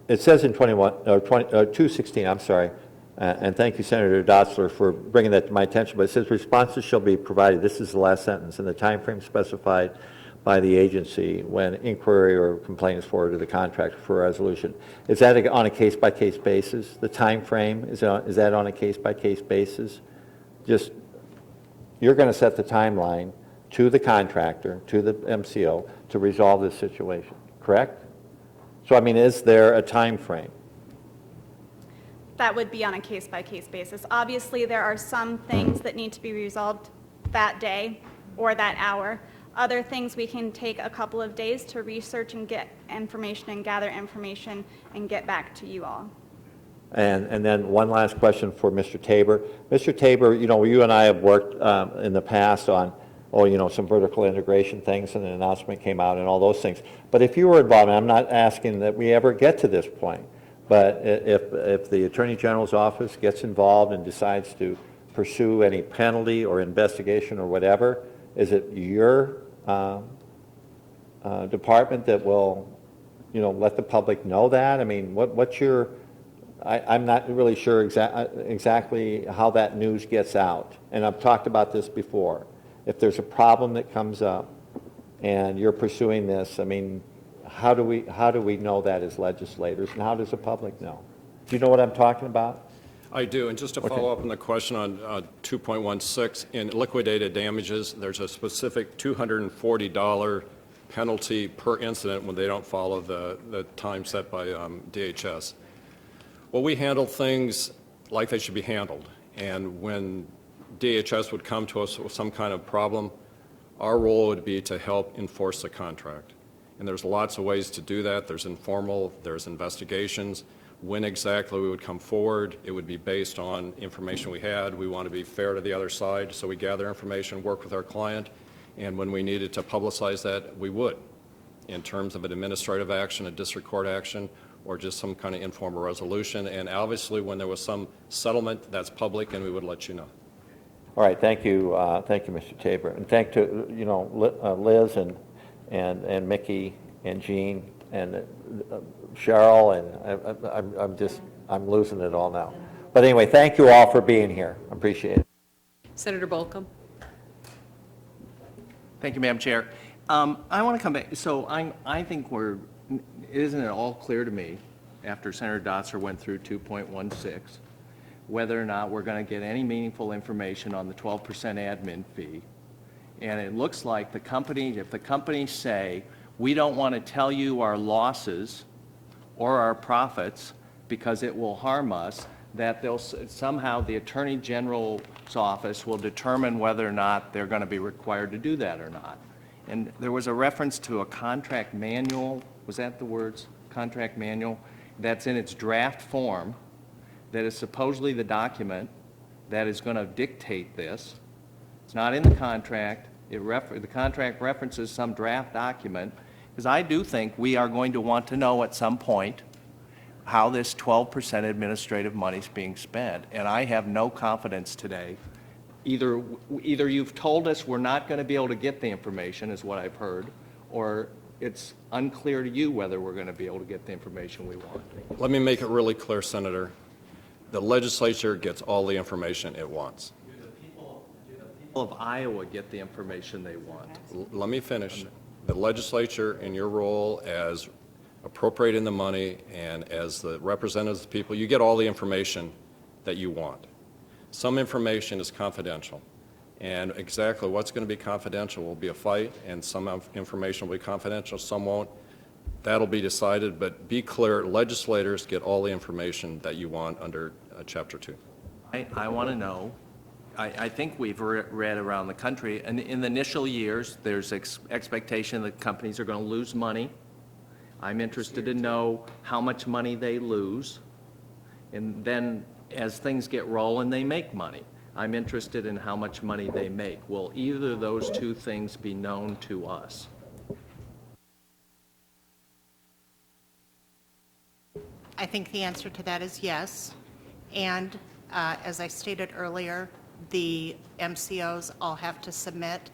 It says in 216, I'm sorry, and thank you, Senator Dotzler, for bringing that to my attention, but it says responses shall be provided, this is the last sentence, in the time frame specified by the agency when inquiry or complaint is forwarded to the contractor for resolution. Is that on a case-by-case basis? The time frame, is that on a case-by-case basis? Just, you're going to set the timeline to the contractor, to the MCO, to resolve this situation, correct? So, I mean, is there a time frame? That would be on a case-by-case basis. Obviously, there are some things that need to be resolved that day or that hour. Other things we can take a couple of days to research and get information and gather information and get back to you all. And then one last question for Mr. Tabor. Mr. Tabor, you know, you and I have worked in the past on, some vertical integration things, and an announcement came out and all those things. But if you were involved, and I'm not asking that we ever get to this point, but if the Attorney General's office gets involved and decides to pursue any penalty or investigation or whatever, is it your department that will, let the public know that? I mean, what's your, I'm not really sure exactly how that news gets out. And I've talked about this before. If there's a problem that comes up and you're pursuing this, I mean, how do we know that as legislators, and how does the public know? Do you know what I'm talking about? I do, and just to follow up on the question on 2.16, in liquidated damages, there's a specific $240 penalty per incident when they don't follow the time set by DHS. Well, we handle things like they should be handled, and when DHS would come to us with some kind of problem, our role would be to help enforce the contract. And there's lots of ways to do that. There's informal, there's investigations. When exactly we would come forward, it would be based on information we had. We want to be fair to the other side, so we gather information, work with our client, and when we needed to publicize that, we would, in terms of an administrative action, a district court action, or just some kind of informal resolution. And obviously, when there was some settlement, that's public, and we would let you know. All right, thank you, Mr. Tabor, and thank to Liz and Mikki and Jean and Cheryl, and I'm losing it all now. But anyway, thank you all for being here. I appreciate it. Senator Bolcom? Thank you, Madam Chair. I want to come back. So I think isn't it all clear to me, after Senator Dotzler went through 2.16, whether or not we're going to get any meaningful information on the 12% admin fee. And it looks like if the companies say, we don't want to tell you our losses or our profits because it will harm us, that somehow the Attorney General's office will determine whether or not they're going to be required to do that or not. And there was a reference to a contract manual, was that the words? Contract manual, that's in its draft form, that is supposedly the document that is going to dictate this. It's not in the contract. The contract references some draft document, because I do think we are going to want to know at some point how this 12% administrative money is being spent. And I have no confidence today. Either you've told us we're not going to be able to get the information, is what I've heard, or it's unclear to you whether we're going to be able to get the information we want. Let me make it really clear, Senator. The legislature gets all the information it wants. Do the people of Iowa get the information they want? Let me finish. The legislature, in your role as appropriating the money and as the representatives of the people, you get all the information that you want. Some information is confidential, and exactly what's going to be confidential will be a fight, and some information will be confidential, some won't. That'll be decided, but be clear, legislators get all the information that you want under Chapter 2. I want to know, I think we've read around the country, and in the initial years, there's expectation that companies are going to lose money. I'm interested to know how much money they lose, and then as things get rolling, they make money. I'm interested in how much money they make. Will either of those two things be known to us? I think the answer to that is yes. And as I stated earlier, the MCOs all have to submit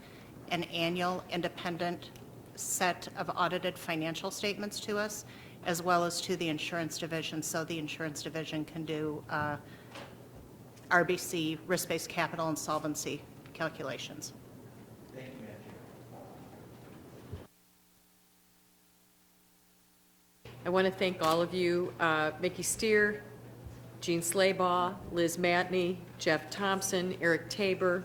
an annual independent set of audited financial statements to us, as well as to the insurance division, so the insurance division can do RBC, risk-based capital, and solvency calculations. I want to thank all of you, Mikki Stier, Jean Slaybaugh, Liz Matney, Jeff Thompson, Eric Tabor,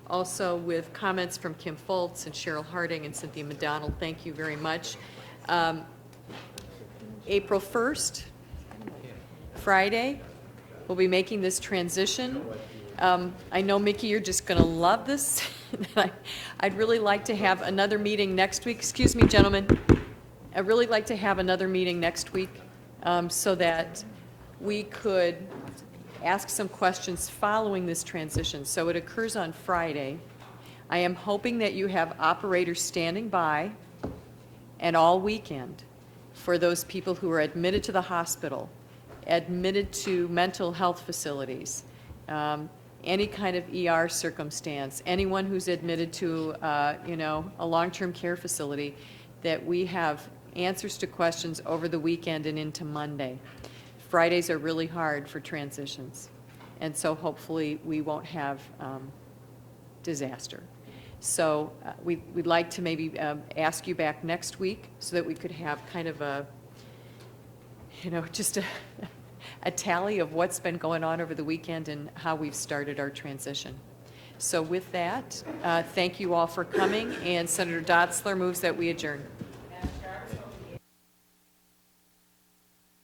also with comments from Kim Foltz and Cheryl Harding and Cynthia McDonald. Thank you very much. April 1st, Friday, we'll be making this transition. I know, Mikki, you're just going to love this. I'd really like to have another meeting next week. Excuse me, gentlemen. I'd really like to have another meeting next week so that we could ask some questions following this transition. So it occurs on Friday. I am hoping that you have operators standing by and all weekend for those people who are admitted to the hospital, admitted to mental health facilities, any kind of ER circumstance, anyone who's admitted to, a long-term care facility, that we have answers to questions over the weekend and into Monday. Fridays are really hard for transitions, and so hopefully we won't have disaster. So we'd like to maybe ask you back next week so that we could have kind of a, just a tally of what's been going on over the weekend and how we've started our transition. So with that, thank you all for coming, and Senator Dotzler moves that we adjourn.